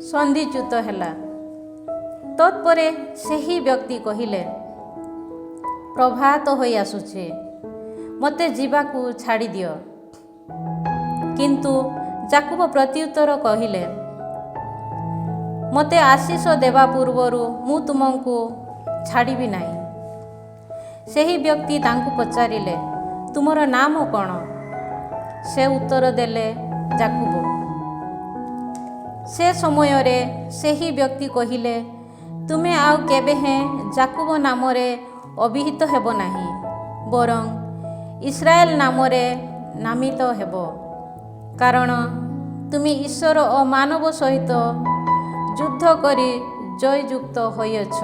[SPEAKER 2] ସନ୍ଧିଚ୍ୟୁତ ହେଲା। ତତ୍ପରେ ସେହି ବ୍ୟକ୍ତି କହିଲେ, ପ୍ରଭାତ ହୋଇ ଆସୁଛି, ମୋତେ ଯିବାକୁ ଛାଡ଼ିଦିଅ। କିନ୍ତୁ ଯାକୁବ ପ୍ରତ୍ୟୁତ୍ତର କହିଲେ, ମୋତେ ଆଶୀଷ ଦେବା ପୂର୍ବରୁ ମୁଁ ତୁମକୁ ଛାଡ଼ିବି ନାହିଁ। ସେହି ବ୍ୟକ୍ତି ତାଙ୍କୁ ପଚାରିଲେ, ତୁମର ନାମ କ'ଣ? ସେ ଉତ୍ତର ଦେଲେ, ଯାକୁବ। ସେ ସମୟରେ ସେହି ବ୍ୟକ୍ତି କହିଲେ, ତୁମେ ଆଉ କେବେ ହେଁ ଯାକୁବ ନାମରେ ଅଭିହିତ ହେବ ନାହିଁ, ବରଂ ଇସ୍ରାଏଲ ନାମରେ ନାମିତ ହେବ, କାରଣ ତୁମେ ଈଶ୍ୱର ଓ ମାନବ ସହିତ ଯୁଦ୍ଧ କରି ଜୟଯୁକ୍ତ ହୋଇଅଛ।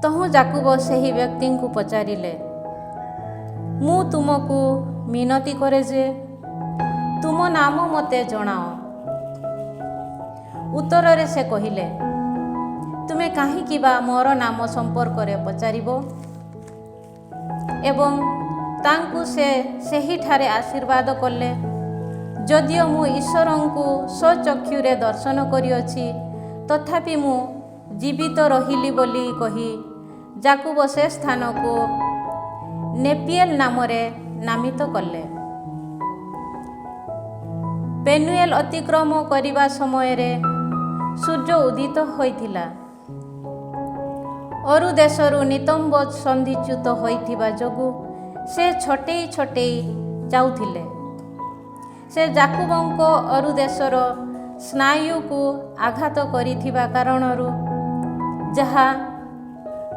[SPEAKER 2] ତହୁଁ ଯାକୁବ ସେହି ବ୍ୟକ୍ତିଙ୍କୁ ପଚାରିଲେ, ମୁଁ ତୁମକୁ ମିନତି କରେ ଯେ ତୁମ ନାମ ମୋତେ ଜଣାଅ। ଉତ୍ତରରେ ସେ କହିଲେ, ତୁମେ କାହିଁକି ବା ମୋର ନାମ ସମ୍ପର୍କରେ ପଚାରିବ? ଏବଂ ତାଙ୍କୁ ସେ ସେହିଠାରେ ଆଶୀର୍ବାଦ କଲେ। ଯଦିଓ ମୁଁ ଈଶ୍ୱରଙ୍କୁ ସ୍ୱଚକ୍ଷୁରେ ଦର୍ଶନ କରିଅଛି, ତଥାପି ମୁଁ ଜୀବିତ ରହିଲି ବୋଲି କହି ଯାକୁବ ସେ ସ୍ଥାନକୁ ନେପିଏଲ ନାମରେ ନାମିତ କଲେ। ପେନୁଏଲ ଅତିକ୍ରମ କରିବା ସମୟରେ ସୂର୍ଯ୍ୟ ଉଦିତ ହୋଇଥିଲା। ଅରୁ ଦେଶରୁ ନିତମ୍ବ ସନ୍ଧିଚ୍ୟୁତ ହୋଇଥିବା ଯୋଗୁଁ ସେ ଛଟେଇ ଛଟେଇ ଯାଉଥିଲେ। ସେ ଯାକୁବଙ୍କ ଅରୁ ଦେଶର ସ୍ନାୟୁକୁ ଆଘାତ କରିଥିବା କାରଣରୁ, ଯାହା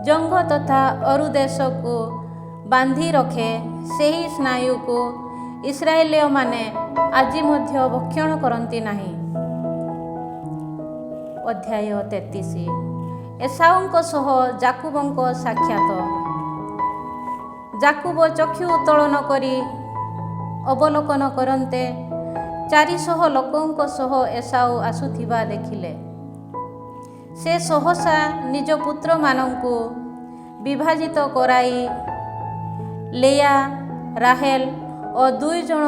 [SPEAKER 2] ଜଙ୍ଘ ତଥା ଅରୁ ଦେଶକୁ ବାନ୍ଧି ରଖେ, ସେହି ସ୍ନାୟୁକୁ ଇସ୍ରାଏଲୀୟମାନେ ଆଜି ମଧ୍ୟ ଭକ୍ଷଣ କରନ୍ତି ନାହିଁ। ଅଧ୍ୟାୟ 33। ଏସାଉଙ୍କ ସହ ଯାକୁବଙ୍କ ସାକ୍ଷାତ। ଯାକୁବ ଚକ୍ଷୁ ଉତ୍ତୋଳନ କରି ଅବଲୋକନ କରନ୍ତେ 400 ଲୋକଙ୍କ ସହ ଏସାଉ ଆସୁଥିବା ଦେଖିଲେ। ସେ ସହସା ନିଜ ପୁତ୍ରମାନଙ୍କୁ ବିଭାଜିତ କରାଇ ଲେୟା, ରାହେଲ ଓ 2 ଜଣ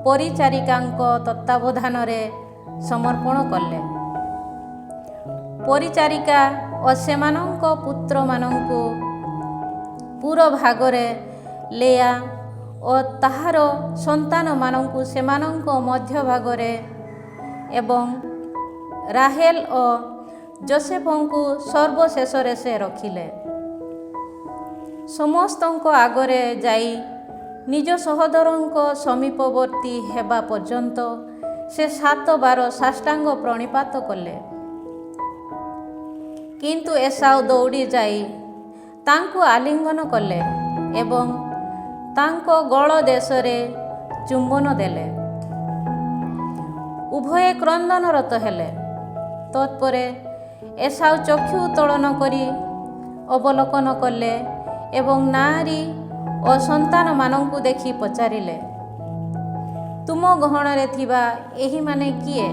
[SPEAKER 2] ପରିଚାରିକାଙ୍କ ତତ୍ତ୍ୱାବଧାନରେ ସମର୍ପଣ କଲେ। ପରିଚାରିକା ଓ ସେମାନଙ୍କ ପୁତ୍ରମାନଙ୍କୁ ପୂର୍ବ ଭାଗରେ, ଲେୟା ଓ ତାହାର ସନ୍ତାନମାନଙ୍କୁ ସେମାନଙ୍କ ମଧ୍ୟଭାଗରେ ଏବଂ ରାହେଲ ଓ ଯୋସେଫଙ୍କୁ ସର୍ବଶେଷରେ ସେ ରଖିଲେ। ସମସ୍ତଙ୍କ ଆଗରେ ଯାଇ ନିଜ ସହୋଦରଙ୍କ ସମୀପବର୍ତ୍ତୀ ହେବା ପର୍ଯ୍ୟନ୍ତ ସେ 7 ବାର ସାଷ୍ଟାଙ୍ଗ ପ୍ରଣିପାତ କଲେ। କିନ୍ତୁ ଏସାଉ ଦୌଡ଼ି ଯାଇ ତାଙ୍କୁ ଆଲିଙ୍ଗନ କଲେ ଏବଂ ତାଙ୍କ ଗଳ ଦେଶରେ ଚୁମ୍ବନ ଦେଲେ। ଉଭୟେ କ୍ରନ୍ଦନରତ ହେଲେ। ତତ୍ପରେ ଏସାଉ ଚକ୍ଷୁ ଉତ୍ତୋଳନ କରି ଅବଲୋକନ କଲେ ଏବଂ ନାରୀ ଓ ସନ୍ତାନମାନଙ୍କୁ ଦେଖି ପଚାରିଲେ, ତୁମ ଗହଣରେ ଥିବା ଏହିମାନେ କିଏ?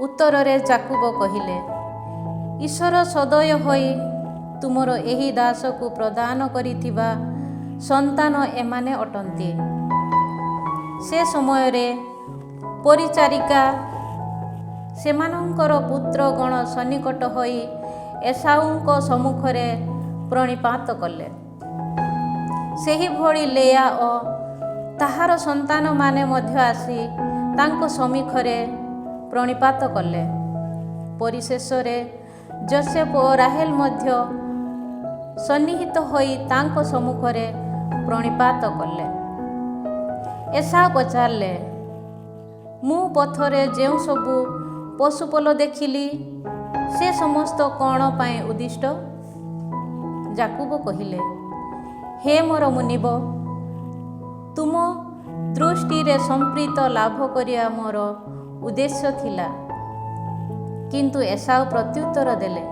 [SPEAKER 2] ଉତ୍ତରରେ ଯାକୁବ କହିଲେ, ଈଶ୍ୱର ସଦୟ ହୋଇ ତୁମର ଏହି ଦାସକୁ ପ୍ରଦାନ କରିଥିବା ସନ୍ତାନ ଏମାନେ ଅଟନ୍ତି। ସେ ସମୟରେ ପରିଚାରିକା ସେମାନଙ୍କର ପୁତ୍ରଗଣ ସନ୍ନିକଟ ହୋଇ ଏସାଉଙ୍କ ସମ୍ମୁଖରେ ପ୍ରଣିପାତ କଲେ। ସେହିଭଳି ଲେୟା ଓ ତାହାର ସନ୍ତାନମାନେ ମଧ୍ୟ ଆସି ତାଙ୍କ ସମ୍ମୁଖରେ ପ୍ରଣିପାତ କଲେ। ପରିଶେଷରେ ଯୋସେଫ ଓ ରାହେଲ ମଧ୍ୟ ସନ୍ନିହିତ ହୋଇ ତାଙ୍କ ସମ୍ମୁଖରେ ପ୍ରଣିପାତ କଲେ। ଏସାଉ ପଚାରିଲେ, ମୁଁ ପଥରେ ଯେଉଁ ସବୁ ପଶୁପଲ ଦେଖିଲି, ସେ ସମସ୍ତ କ'ଣ ପାଇଁ ଉଦ୍ଦିଷ୍ଟ? ଯାକୁବ କହିଲେ, ହେ ମୋର ମୁନିବ, ତୁମ ଦୃଷ୍ଟିରେ ସମ୍ପ୍ରୀତ ଲାଭ କରିବା ମୋର ଉଦ୍ଦେଶ୍ୟ ଥିଲା। କିନ୍ତୁ ଏସାଉ ପ୍ରତ୍ୟୁତ୍ତର ଦେଲେ,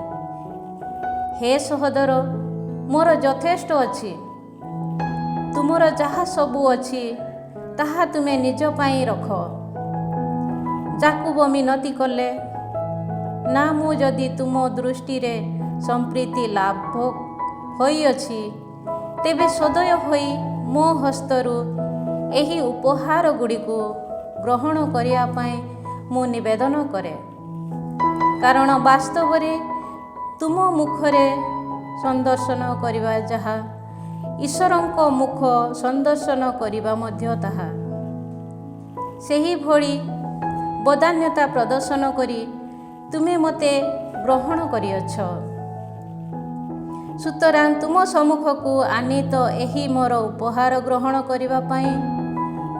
[SPEAKER 2] ହେ ସହୋଦର, ମୋର ଯଥେଷ୍ଟ ଅଛି। ତୁମର ଯାହା ସବୁ ଅଛି ତାହା ତୁମେ ନିଜ ପାଇଁ ରଖ। ଯାକୁବ ମିନତି କଲେ, ନା, ମୁଁ ଯଦି ତୁମ ଦୃଷ୍ଟିରେ ସମ୍ପ୍ରୀତି ଲାଭ ହୋଇଅଛି, ତେବେ ସଦୟ ହୋଇ ମୋ ହସ୍ତରୁ ଏହି ଉପହାର ଗୁଡ଼ିକୁ ଗ୍ରହଣ କରିବା ପାଇଁ ମୁଁ ନିବେଦନ କରେ। କାରଣ ବାସ୍ତବରେ ତୁମ ମୁଖରେ ସନ୍ଦର୍ଶନ କରିବା ଯାହା, ଈଶ୍ୱରଙ୍କ ମୁଖ ସନ୍ଦର୍ଶନ କରିବା ମଧ୍ୟ ତାହା। ସେହିଭଳି ବଦାନ୍ୟତା ପ୍ରଦର୍ଶନ କରି ତୁମେ ମୋତେ ଗ୍ରହଣ କରିଅଛ। ସୁତରାଂ ତୁମ ସମ୍ମୁଖକୁ ଆନିତ ଏହି ମୋର ଉପହାର ଗ୍ରହଣ କରିବା ପାଇଁ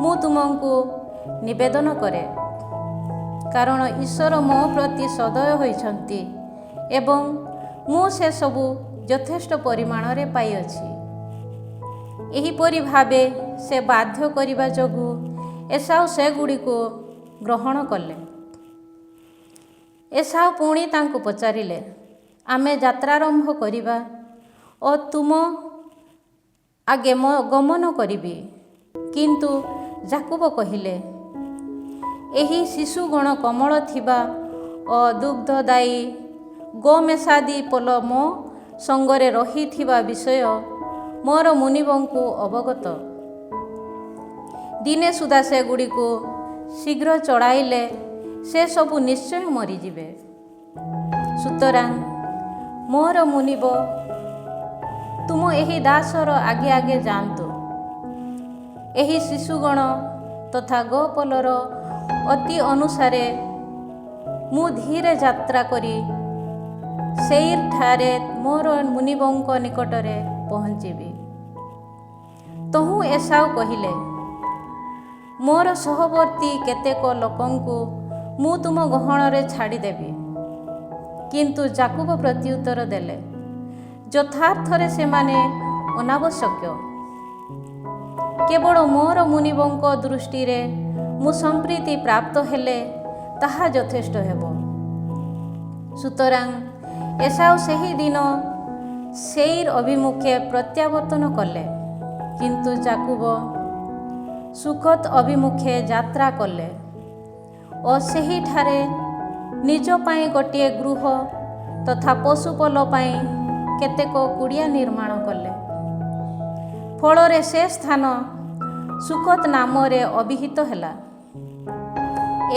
[SPEAKER 2] ମୁଁ ତୁମକୁ ନିବେଦନ କରେ। କାରଣ ଈଶ୍ୱର ମୋ ପ୍ରତି ସଦୟ ହୋଇଛନ୍ତି ଏବଂ ମୁଁ ସେସବୁ ଯଥେଷ୍ଟ ପରିମାଣରେ ପାଇଅଛି। ଏହିପରି ଭାବେ ସେ ବାଧ୍ୟ କରିବା ଯୋଗୁଁ ଏସାଉ ସେଗୁଡ଼ିକୁ ଗ୍ରହଣ କଲେ। ଏସାଉ ପୁଣି ତାଙ୍କୁ ପଚାରିଲେ, ଆମେ ଯାତ୍ରାରମ୍ଭ କରିବା ଓ ତୁମ ଆଗେ ଗମନ କରିବି? କିନ୍ତୁ ଯାକୁବ କହିଲେ, ଏହି ଶିଶୁଗଣ କୋମଳ ଥିବା ଓ ଦୁଗ୍ଧଦାୟୀ ଗୋମେଷାଦି ପୋଲ ମୋ ସଙ୍ଗରେ ରହିଥିବା ବିଷୟ ମୋର ମୁନିବଙ୍କୁ ଅବଗତ। ଦିନେ ସୁଦ୍ଧା ସେଗୁଡ଼ିକୁ ଶୀଘ୍ର ଚଢ଼ାଇଲେ ସେସବୁ ନିଶ୍ଚୟ ମରିଯିବେ। ସୁତରାଂ ମୋର ମୁନିବ, ତୁମ ଏହି ଦାସର ଆଗେ ଆଗେ ଯାଆନ୍ତୁ। ଏହି ଶିଶୁଗଣ ତଥା ଗୋପୋଲର ଅତି ଅନୁସାରେ ମୁଁ ଧୀରେ ଯାତ୍ରା କରି ସେଇଠାରେ ମୋର ମୁନିବଙ୍କ ନିକଟରେ ପହଞ୍ଚିବି। ତହୁଁ ଏସାଉ କହିଲେ, ମୋର ସହବର୍ତ୍ତୀ କେତେକ ଲୋକଙ୍କୁ ମୁଁ ତୁମ ଗହଣରେ ଛାଡ଼ିଦେବି। କିନ୍ତୁ ଯାକୁବ ପ୍ରତ୍ୟୁତ୍ତର ଦେଲେ, ଯଥାର୍ଥରେ ସେମାନେ ଅନାବଶ୍ୟକ। କେବଳ ମୋର ମୁନିବଙ୍କ ଦୃଷ୍ଟିରେ ମୁଁ ସମ୍ପ୍ରୀତି ପ୍ରାପ୍ତ ହେଲେ ତାହା ଯଥେଷ୍ଟ ହେବ। ସୁତରାଂ ଏସାଉ ସେହି ଦିନ ସେଇର ଅଭିମୁଖେ ପ୍ରତ୍ୟାବର୍ତ୍ତନ କଲେ। କିନ୍ତୁ ଯାକୁବ ସୁକୋତ ଅଭିମୁଖେ ଯାତ୍ରା କଲେ ଓ ସେହିଠାରେ ନିଜ ପାଇଁ ଗୋଟିଏ ଗୃହ ତଥା ପଶୁପଲ ପାଇଁ କେତେକ କୁଡ଼ିଆ ନିର୍ମାଣ କଲେ। ଫଳରେ ସେ ସ୍ଥାନ ସୁକୋତ ନାମରେ ଅଭିହିତ ହେଲା।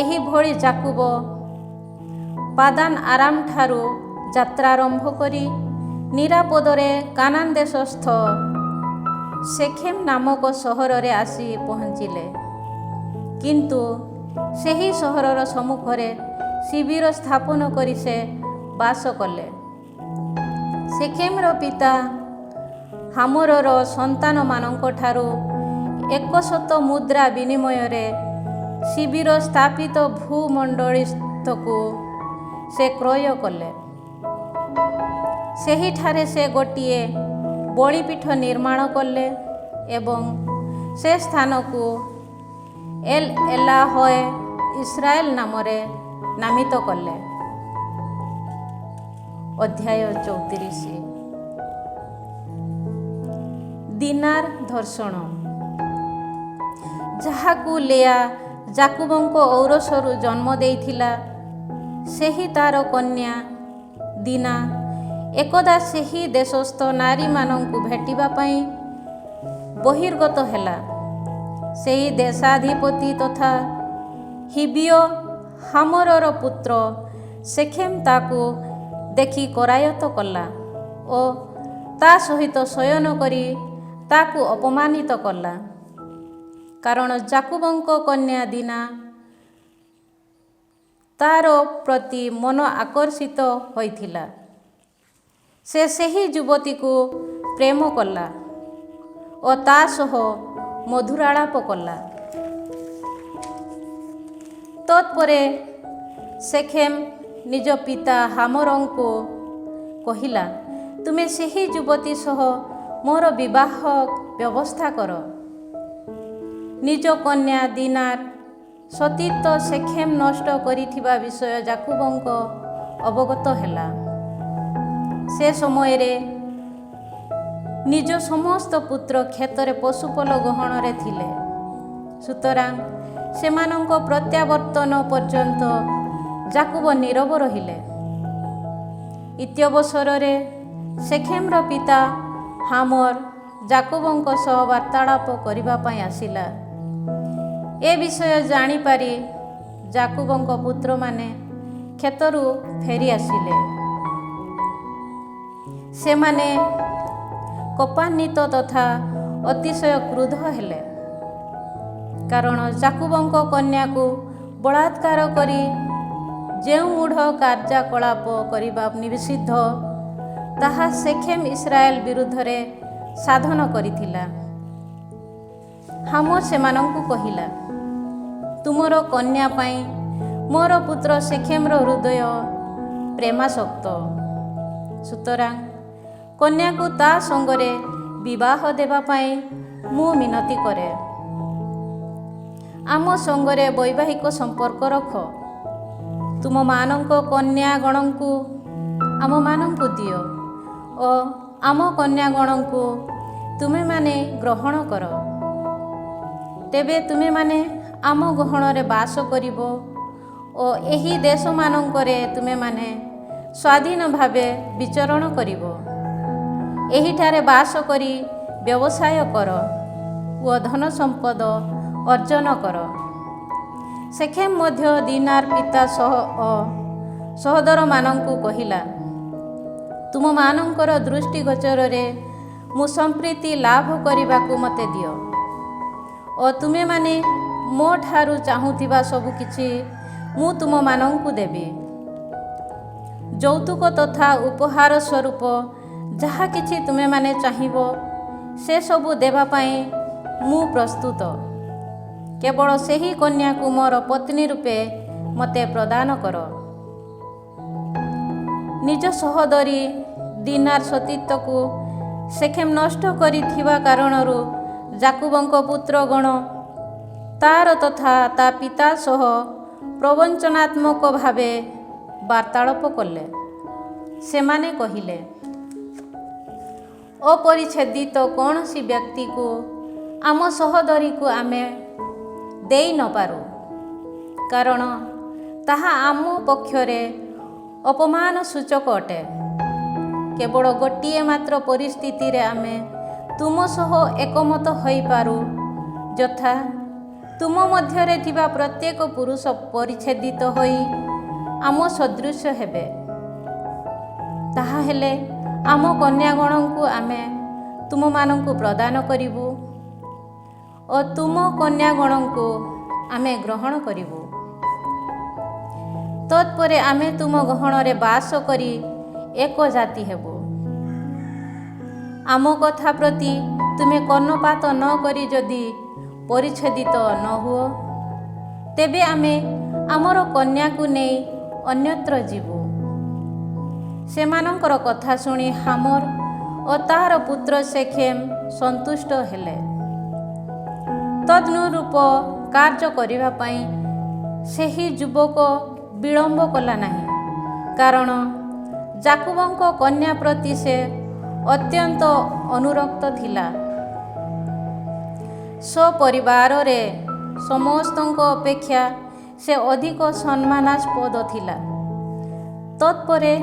[SPEAKER 2] ଏହିଭଳି ଯାକୁବ ପାଦାନ ଆରାମ ଠାରୁ ଯାତ୍ରାରମ୍ଭ କରି ନିରାପଦରେ କାନାନ ଦେଶସ୍ଥ ସେଖେମ୍ ନାମକ ସହରରେ ଆସି ପହଞ୍ଚିଲେ। କିନ୍ତୁ ସେହି ସହରର ସମ୍ମୁଖରେ ଶିବିର ସ୍ଥାପନ କରି ସେ ବାସ କଲେ। ସେଖେମ୍ର ପିତା ହାମୋରର ସନ୍ତାନମାନଙ୍କଠାରୁ 100 ମୁଦ୍ରା ବିନିମୟରେ ଶିବିର ସ୍ଥାପିତ ଭୂମଣ୍ଡଳୀସ୍ଥକୁ ସେ କ୍ରୟ କଲେ। ସେହିଠାରେ ସେ ଗୋଟିଏ ବଳିପୀଠ ନିର୍ମାଣ କଲେ ଏବଂ ସେ ସ୍ଥାନକୁ ଏଲ୍ ଏଲାହଏ ଇସ୍ରାଏଲ ନାମରେ ନାମିତ କଲେ। ଅଧ୍ୟାୟ 34। ଦିନାର ଧର୍ଷଣ। ଯାହାକୁ ଲେଆ ଯାକୁବଙ୍କ ଔରସରୁ ଜନ୍ମ ଦେଇଥିଲା, ସେହି ତାର କନ୍ୟା ଦିନା ଏକଦା ସେହି ଦେଶସ୍ଥ ନାରୀମାନଙ୍କୁ ଭେଟିବା ପାଇଁ ବହିର୍ଗତ ହେଲା। ସେହି ଦେଶାଧିପତି ତଥା ହିବିୟ ହାମୋରର ପୁତ୍ର ସେଖେମ୍ ତାକୁ ଦେଖି କରାୟତ୍ତ କଲା ଓ ତା ସହିତ ଶୟନ କରି ତାକୁ ଅପମାନିତ କଲା। କାରଣ ଯାକୁବଙ୍କ କନ୍ୟା ଦିନା ତାର ପ୍ରତି ମନ ଆକର୍ଷିତ ହୋଇଥିଲା। ସେ ସେହି ଯୁବତୀକୁ ପ୍ରେମ କଲା ଓ ତା ସହ ମଧୁରାଳାପ କଲା। ତତ୍ପରେ ସେଖେମ୍ ନିଜ ପିତା ହାମୋରଙ୍କୁ କହିଲା, ତୁମେ ସେହି ଯୁବତୀ ସହ ମୋର ବିବାହ ବ୍ୟବସ୍ଥା କର। ନିଜ କନ୍ୟା ଦିନାର ସତୀତ୍ୱ ସେଖେମ୍ ନଷ୍ଟ କରିଥିବା ବିଷୟ ଯାକୁବଙ୍କ ଅବଗତ ହେଲା। ସେ ସମୟରେ ନିଜ ସମସ୍ତ ପୁତ୍ର କ୍ଷେତରେ ପଶୁପଲ ଗହଣରେ ଥିଲେ। ସୁତରାଂ ସେମାନଙ୍କ ପ୍ରତ୍ୟାବର୍ତ୍ତନ ପର୍ଯ୍ୟନ୍ତ ଯାକୁବ ନୀରବ ରହିଲେ। ଇତ୍ୟବସରରେ ସେଖେମ୍ର ପିତା ହାମୋର ଯାକୁବଙ୍କ ସହ ବାର୍ତ୍ତାଳାପ କରିବା ପାଇଁ ଆସିଲା। ଏ ବିଷୟ ଜାଣିପାରି ଯାକୁବଙ୍କ ପୁତ୍ରମାନେ କ୍ଷେତରୁ ଫେରି ଆସିଲେ। ସେମାନେ କୋପାନ୍ୱିତ ତଥା ଅତିଶୟ କ୍ରୁଦ୍ଧ ହେଲେ, କାରଣ ଯାକୁବଙ୍କ କନ୍ୟାକୁ ବଳାତ୍କାର କରି ଯେଉଁ ମୂଢ଼ କାର୍ଯ୍ୟକଳାପ କରିବା ନିଷିଦ୍ଧ, ତାହା ଶେଖେମ୍ ଇସ୍ରାଏଲ ବିରୁଦ୍ଧରେ ସାଧନ କରିଥିଲା। ହାମ ସେମାନଙ୍କୁ କହିଲା, ତୁମର କନ୍ୟା ପାଇଁ ମୋର ପୁତ୍ର ଶେଖେମ୍‌ର ହୃଦୟ ପ୍ରେମାସକ୍ତ, ସୁତରାଂ କନ୍ୟାକୁ ତା ସଙ୍ଗରେ ବିବାହ ଦେବା ପାଇଁ ମୁଁ ମିନତି କରେ। ଆମ ସଙ୍ଗରେ ବୈବାହିକ ସମ୍ପର୍କ ରଖ। ତୁମମାନଙ୍କ କନ୍ୟାଗଣଙ୍କୁ ଆମମାନଙ୍କୁ ଦିଅ ଓ ଆମ କନ୍ୟାଗଣଙ୍କୁ ତୁମେମାନେ ଗ୍ରହଣ କର। ତେବେ ତୁମେମାନେ ଆମ ଗହଣରେ ବାସ କରିବ ଓ ଏହି ଦେଶମାନଙ୍କରେ ତୁମେମାନେ ସ୍ୱାଧୀନ ଭାବେ ବିଚରଣ କରିବ। ଏହିଠାରେ ବାସ କରି ବ୍ୟବସାୟ କର ଓ ଧନ ସମ୍ପଦ ଅର୍ଜନ କର। ଶେଖେମ୍ ମଧ୍ୟ ଦିନାର ପିତା ସହୋଦରମାନଙ୍କୁ କହିଲା, ତୁମମାନଙ୍କର ଦୃଷ୍ଟିଗୋଚରରେ ମୁଁ ସମ୍ପ୍ରୀତି ଲାଭ କରିବାକୁ ମୋତେ ଦିଅ ଓ ତୁମେମାନେ ମୋ ଠାରୁ ଚାହୁଁଥିବା ସବୁ କିଛି ମୁଁ ତୁମମାନଙ୍କୁ ଦେବି। ଯୌତୁକ ତଥା ଉପହାର ସ୍ୱରୂପ ଯାହା କିଛି ତୁମେମାନେ ଚାହିଁବ ସେସବୁ ଦେବା ପାଇଁ ମୁଁ ପ୍ରସ୍ତୁତ। କେବଳ ସେହି କନ୍ୟାକୁ ମୋର ପତ୍ନୀ ରୂପେ ମୋତେ ପ୍ରଦାନ କର। ନିଜ ସହୋଦରୀ ଦିନାର ସତୀତ୍ୱକୁ ଶେଖେମ୍ ନଷ୍ଟ କରିଥିବା କାରଣରୁ ଯାକୁବଙ୍କ ପୁତ୍ରଗଣ ତାର ତଥା ତା ପିତା ସହ ପ୍ରବଞ୍ଚନାତ୍ମକ ଭାବେ ବାର୍ତ୍ତାଳାପ କଲେ। ସେମାନେ କହିଲେ, ଅପରିଚ୍ଛେଦିତ କୌଣସି ବ୍ୟକ୍ତିକୁ ଆମ ସହୋଦରୀକୁ ଆମେ ଦେଇ ନ ପାରୁ, କାରଣ ତାହା ଆମ ପକ୍ଷରେ ଅପମାନ ସୂଚକ ଅଟେ। କେବଳ ଗୋଟିଏ ମାତ୍ର ପରିସ୍ଥିତିରେ ଆମେ ତୁମ ସହ ଏକମତ ହୋଇପାରୁ, ଯଥା ତୁମ ମଧ୍ୟରେ ଥିବା ପ୍ରତ୍ୟେକ ପୁରୁଷ ପରିଚ୍ଛେଦିତ ହୋଇ ଆମ ସଦୃଶ ହେବେ। ତାହା ହେଲେ ଆମ କନ୍ୟାଗଣଙ୍କୁ ଆମେ ତୁମମାନଙ୍କୁ ପ୍ରଦାନ କରିବୁ ଓ ତୁମ କନ୍ୟାଗଣଙ୍କୁ ଆମେ ଗ୍ରହଣ କରିବୁ। ତତ୍ପରେ ଆମେ ତୁମ ଗହଣରେ ବାସ କରି ଏକ ଜାତି ହେବୁ। ଆମ କଥା ପ୍ରତି ତୁମେ କର୍ଣ୍ଣପାତ ନ କରି ଯଦି ପରିଚ୍ଛେଦିତ ନ ହୁଅ, ତେବେ ଆମେ ଆମର କନ୍ୟାକୁ ନେଇ ଅନ୍ୟତ୍ର ଯିବୁ। ସେମାନଙ୍କର କଥା ଶୁଣି ହାମର ଓ ତାହାର ପୁତ୍ର ଶେଖେମ୍ ସନ୍ତୁଷ୍ଟ ହେଲେ। ତଦନୁରୂପ କାର୍ଯ୍ୟ କରିବା ପାଇଁ ସେହି ଯୁବକ ବିଳମ୍ବ କଲା ନାହିଁ, କାରଣ ଯାକୁବଙ୍କ କନ୍ୟା ପ୍ରତି ସେ ଅତ୍ୟନ୍ତ ଅନୁରକ୍ତ ଥିଲା। ସପରିବାରରେ ସମସ୍ତଙ୍କ ଅପେକ୍ଷା ସେ ଅଧିକ ସମ୍ମାନାସ୍ପଦ ଥିଲା। ତତ୍ପରେ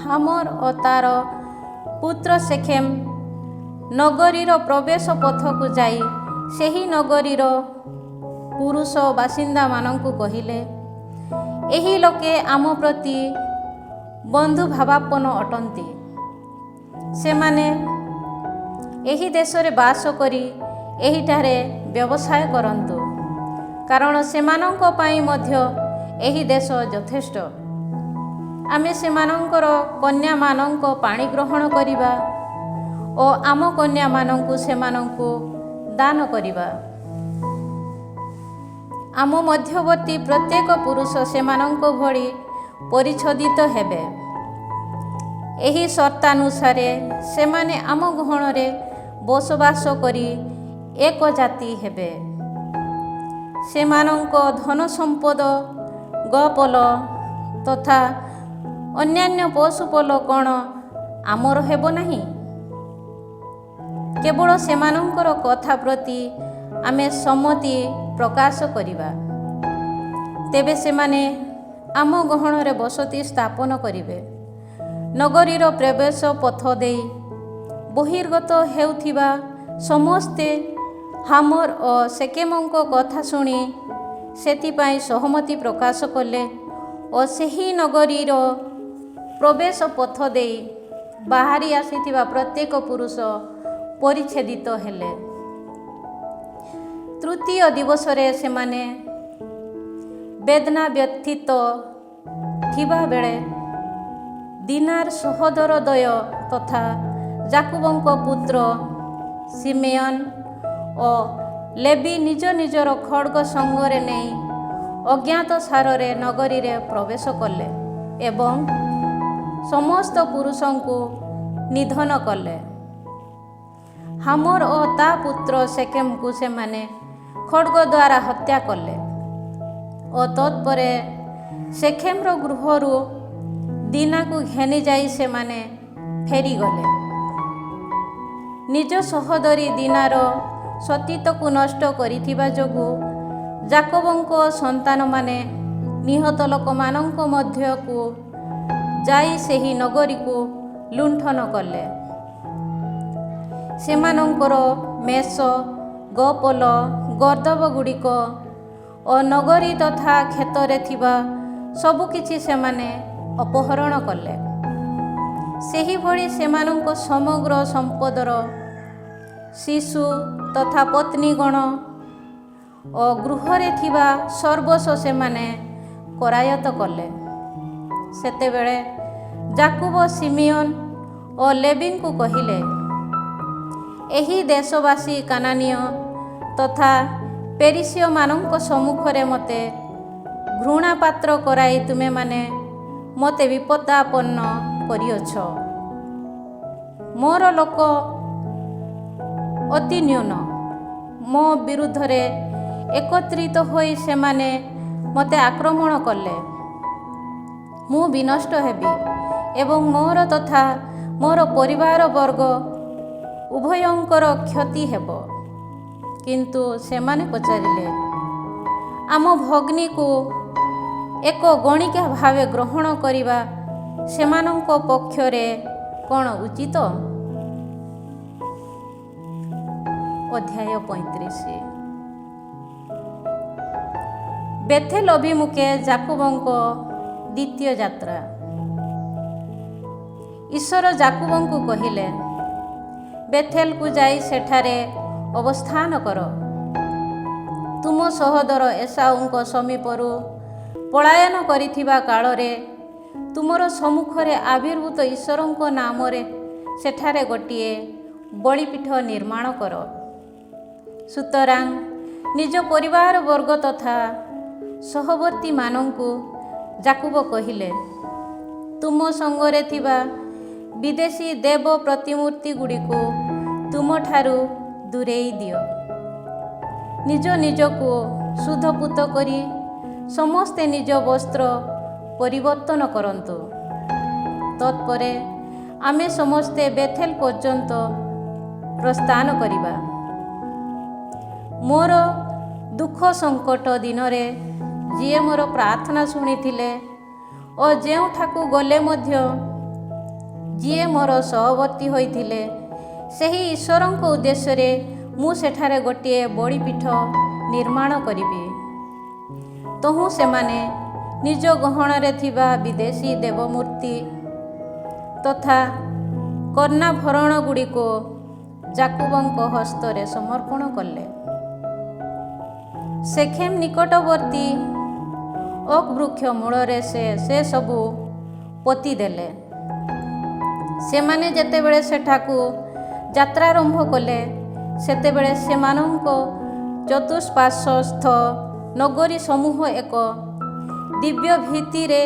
[SPEAKER 2] ହାମର ଓ ତାର ପୁତ୍ର ଶେଖେମ୍ ନଗରୀର ପ୍ରବେଶ ପଥକୁ ଯାଇ ସେହି ନଗରୀର ପୁରୁଷ ବାସିନ୍ଦାମାନଙ୍କୁ କହିଲେ, ଏହି ଲୋକେ ଆମ ପ୍ରତି ବନ୍ଧୁଭାବାପନ୍ନ ଅଟନ୍ତି। ସେମାନେ ଏହି ଦେଶରେ ବାସ କରି ଏହିଠାରେ ବ୍ୟବସାୟ କରନ୍ତୁ, କାରଣ ସେମାନଙ୍କ ପାଇଁ ମଧ୍ୟ ଏହି ଦେଶ ଯଥେଷ୍ଟ। ଆମେ ସେମାନଙ୍କର କନ୍ୟାମାନଙ୍କ ପାଣି ଗ୍ରହଣ କରିବା ଓ ଆମ କନ୍ୟାମାନଙ୍କୁ ସେମାନଙ୍କୁ ଦାନ କରିବା। ଆମ ମଧ୍ୟବର୍ତ୍ତୀ ପ୍ରତ୍ୟେକ ପୁରୁଷ ସେମାନଙ୍କ ଭଳି ପରିଚ୍ଛଦିତ ହେବେ। ଏହି ସର୍ତ୍ତାନୁସାରେ ସେମାନେ ଆମ ଗହଣରେ ବସବାସ କରି ଏକ ଜାତି ହେବେ। ସେମାନଙ୍କ ଧନ ସମ୍ପଦ, ଗୋପଲ ତଥା ଅନ୍ୟାନ୍ୟ ପଶୁପଲ କ'ଣ ଆମର ହେବ ନାହିଁ? କେବଳ ସେମାନଙ୍କର କଥା ପ୍ରତି ଆମେ ସମ୍ମତି ପ୍ରକାଶ କରିବା। ତେବେ ସେମାନେ ଆମ ଗହଣରେ ବସତି ସ୍ଥାପନ କରିବେ। ନଗରୀର ପ୍ରବେଶ ପଥ ଦେଇ ବହିର୍ଗତ ହେଉଥିବା ସମସ୍ତେ ହାମର ଓ ଶେକେମଙ୍କ କଥା ଶୁଣି ସେଥିପାଇଁ ସହମତି ପ୍ରକାଶ କଲେ ଓ ସେହି ନଗରୀର ପ୍ରବେଶ ପଥ ଦେଇ ବାହାରି ଆସିଥିବା ପ୍ରତ୍ୟେକ ପୁରୁଷ ପରିଚ୍ଛେଦିତ ହେଲେ। ତୃତୀୟ ଦିବସରେ ସେମାନେ ବେଦନା ବ୍ୟଥିତ ଥିବାବେଳେ ଦିନାର ସହୋଦରଦ୍ୱୟ ତଥା ଯାକୁବଙ୍କ ପୁତ୍ର ସିମେୟନ ଓ ଲେବି ନିଜ ନିଜର ଖଡ଼୍ଗ ସଙ୍ଗରେ ନେଇ ଅଜ୍ଞାତ ସାରରେ ନଗରୀରେ ପ୍ରବେଶ କଲେ ଏବଂ ସମସ୍ତ ପୁରୁଷଙ୍କୁ ନିଧନ କଲେ। ହାମର ଓ ତା ପୁତ୍ର ସେକେମକୁ ସେମାନେ ଖଡ଼୍ଗ ଦ୍ୱାରା ହତ୍ୟା କଲେ ଓ ତତ୍ପରେ ସେଖେମର ଗୃହରୁ ଦିନାକୁ ଘେନି ଯାଇ ସେମାନେ ଫେରିଗଲେ। ନିଜ ସହୋଦରୀ ଦିନାର ସତୀତ୍ୱକୁ ନଷ୍ଟ କରିଥିବା ଯୋଗୁଁ ଯାକୋବଙ୍କ ସନ୍ତାନମାନେ ନିହତ ଲୋକମାନଙ୍କ ମଧ୍ୟକୁ ଯାଇ ସେହି ନଗରୀକୁ ଲୁଣ୍ଠନ କଲେ। ସେମାନଙ୍କର ମେଷ, ଗୋପଲ, ଗର୍ଦ୍ଦଭଗୁଡ଼ିକ ଓ ନଗରୀ ତଥା କ୍ଷେତରେ ଥିବା ସବୁକିଛି ସେମାନେ ଅପହରଣ କଲେ। ସେହିଭଳି ସେମାନଙ୍କ ସମଗ୍ର ସମ୍ପଦର ଶିଶୁ ତଥା ପତ୍ନୀଗଣ ଓ ଗୃହରେ ଥିବା ସର୍ବସ୍ୱ ସେମାନେ କରାୟତ୍ତ କଲେ। ସେତେବେଳେ ଯାକୁବ ସିମିୟନ ଓ ଲେବିଙ୍କୁ କହିଲେ, ଏହି ଦେଶବାସୀ କାନାନୀୟ ତଥା ପେରିସୀୟମାନଙ୍କ ସମ୍ମୁଖରେ ମୋତେ ଘୃଣାପାତ୍ର କରାଇ ତୁମେମାନେ ମୋତେ ବିପଦାପନ୍ନ କରିଅଛ। ମୋର ଲୋକ ଅତି ନ୍ୟୁନ, ମୋ ବିରୁଦ୍ଧରେ ଏକତ୍ରିତ ହୋଇ ସେମାନେ ମୋତେ ଆକ୍ରମଣ କଲେ। ମୁଁ ବିନଷ୍ଟ ହେବି ଏବଂ ମୋର ତଥା ମୋର ପରିବାର ବର୍ଗ ଉଭୟଙ୍କର କ୍ଷତି ହେବ। କିନ୍ତୁ ସେମାନେ ପଚାରିଲେ, ଆମ ଭଗ୍ନୀକୁ ଏକ ଗଣିକା ଭାବେ ଗ୍ରହଣ କରିବା ସେମାନଙ୍କ ପକ୍ଷରେ କ'ଣ ଉଚିତ? ଅଧ୍ୟାୟ 35। ବେଥେଲ ଅଭିମୁଖେ ଯାକୁବଙ୍କ ଦ୍ୱିତୀୟ ଯାତ୍ରା। ଈଶ୍ୱର ଯାକୁବଙ୍କୁ କହିଲେ, ବେଥେଲକୁ ଯାଇ ସେଠାରେ ଅବସ୍ଥାନ କର। ତୁମ ସହୋଦର ଏସାଉଙ୍କ ସମୀପରୁ ପଳାୟନ କରିଥିବା କାଳରେ ତୁମର ସମ୍ମୁଖରେ ଆବିର୍ଭୂତ ଈଶ୍ୱରଙ୍କ ନାମରେ ସେଠାରେ ଗୋଟିଏ ବଳିପୀଠ ନିର୍ମାଣ କର। ସୁତରାଂ ନିଜ ପରିବାର ବର୍ଗ ତଥା ସହବର୍ତ୍ତୀମାନଙ୍କୁ ଯାକୁବ କହିଲେ, ତୁମ ସଙ୍ଗରେ ଥିବା ବିଦେଶୀ ଦେବ ପ୍ରତିମୂର୍ତ୍ତିଗୁଡ଼ିକୁ ତୁମଠାରୁ ଦୂରେଇ ଦିଅ। ନିଜ ନିଜକୁ ଶୁଦ୍ଧପୂତ କରି ସମସ୍ତେ ନିଜ ବସ୍ତ୍ର ପରିବର୍ତ୍ତନ କରନ୍ତୁ। ତତ୍ପରେ ଆମେ ସମସ୍ତେ ବେଥେଲ ପର୍ଯ୍ୟନ୍ତ ପ୍ରସ୍ଥାନ କରିବା। ମୋର ଦୁଃଖ ସଙ୍କଟ ଦିନରେ ଯିଏ ମୋର ପ୍ରାର୍ଥନା ଶୁଣିଥିଲେ ଓ ଯେଉଁଠାକୁ ଗଲେ ମଧ୍ୟ ଯିଏ ମୋର ସହବର୍ତ୍ତୀ ହୋଇଥିଲେ, ସେହି ଈଶ୍ୱରଙ୍କ ଉଦ୍ଦେଶ୍ୟରେ ମୁଁ ସେଠାରେ ଗୋଟିଏ ବଳିପୀଠ ନିର୍ମାଣ କରିବି। ତହୁଁ ସେମାନେ ନିଜ ଗହଣରେ ଥିବା ବିଦେଶୀ ଦେବମୂର୍ତ୍ତି ତଥା କର୍ଣ୍ଣାଭରଣଗୁଡ଼ିକୁ ଯାକୁବଙ୍କ ହସ୍ତରେ ସମର୍ପଣ କଲେ। ସେଖେମ ନିକଟବର୍ତ୍ତୀ ଓକ୍ ବୃକ୍ଷ ମୂଳରେ ସେ ସବୁ ପୋତି ଦେଲେ। ସେମାନେ ଯେତେବେଳେ ସେଠାକୁ ଯାତ୍ରାରମ୍ଭ କଲେ, ସେତେବେଳେ ସେମାନଙ୍କ ଚତୁଃପାର୍ଶ୍ୱସ୍ଥ ନଗରୀ ସମୂହ ଏକ ଦିବ୍ୟ ଭୀତିରେ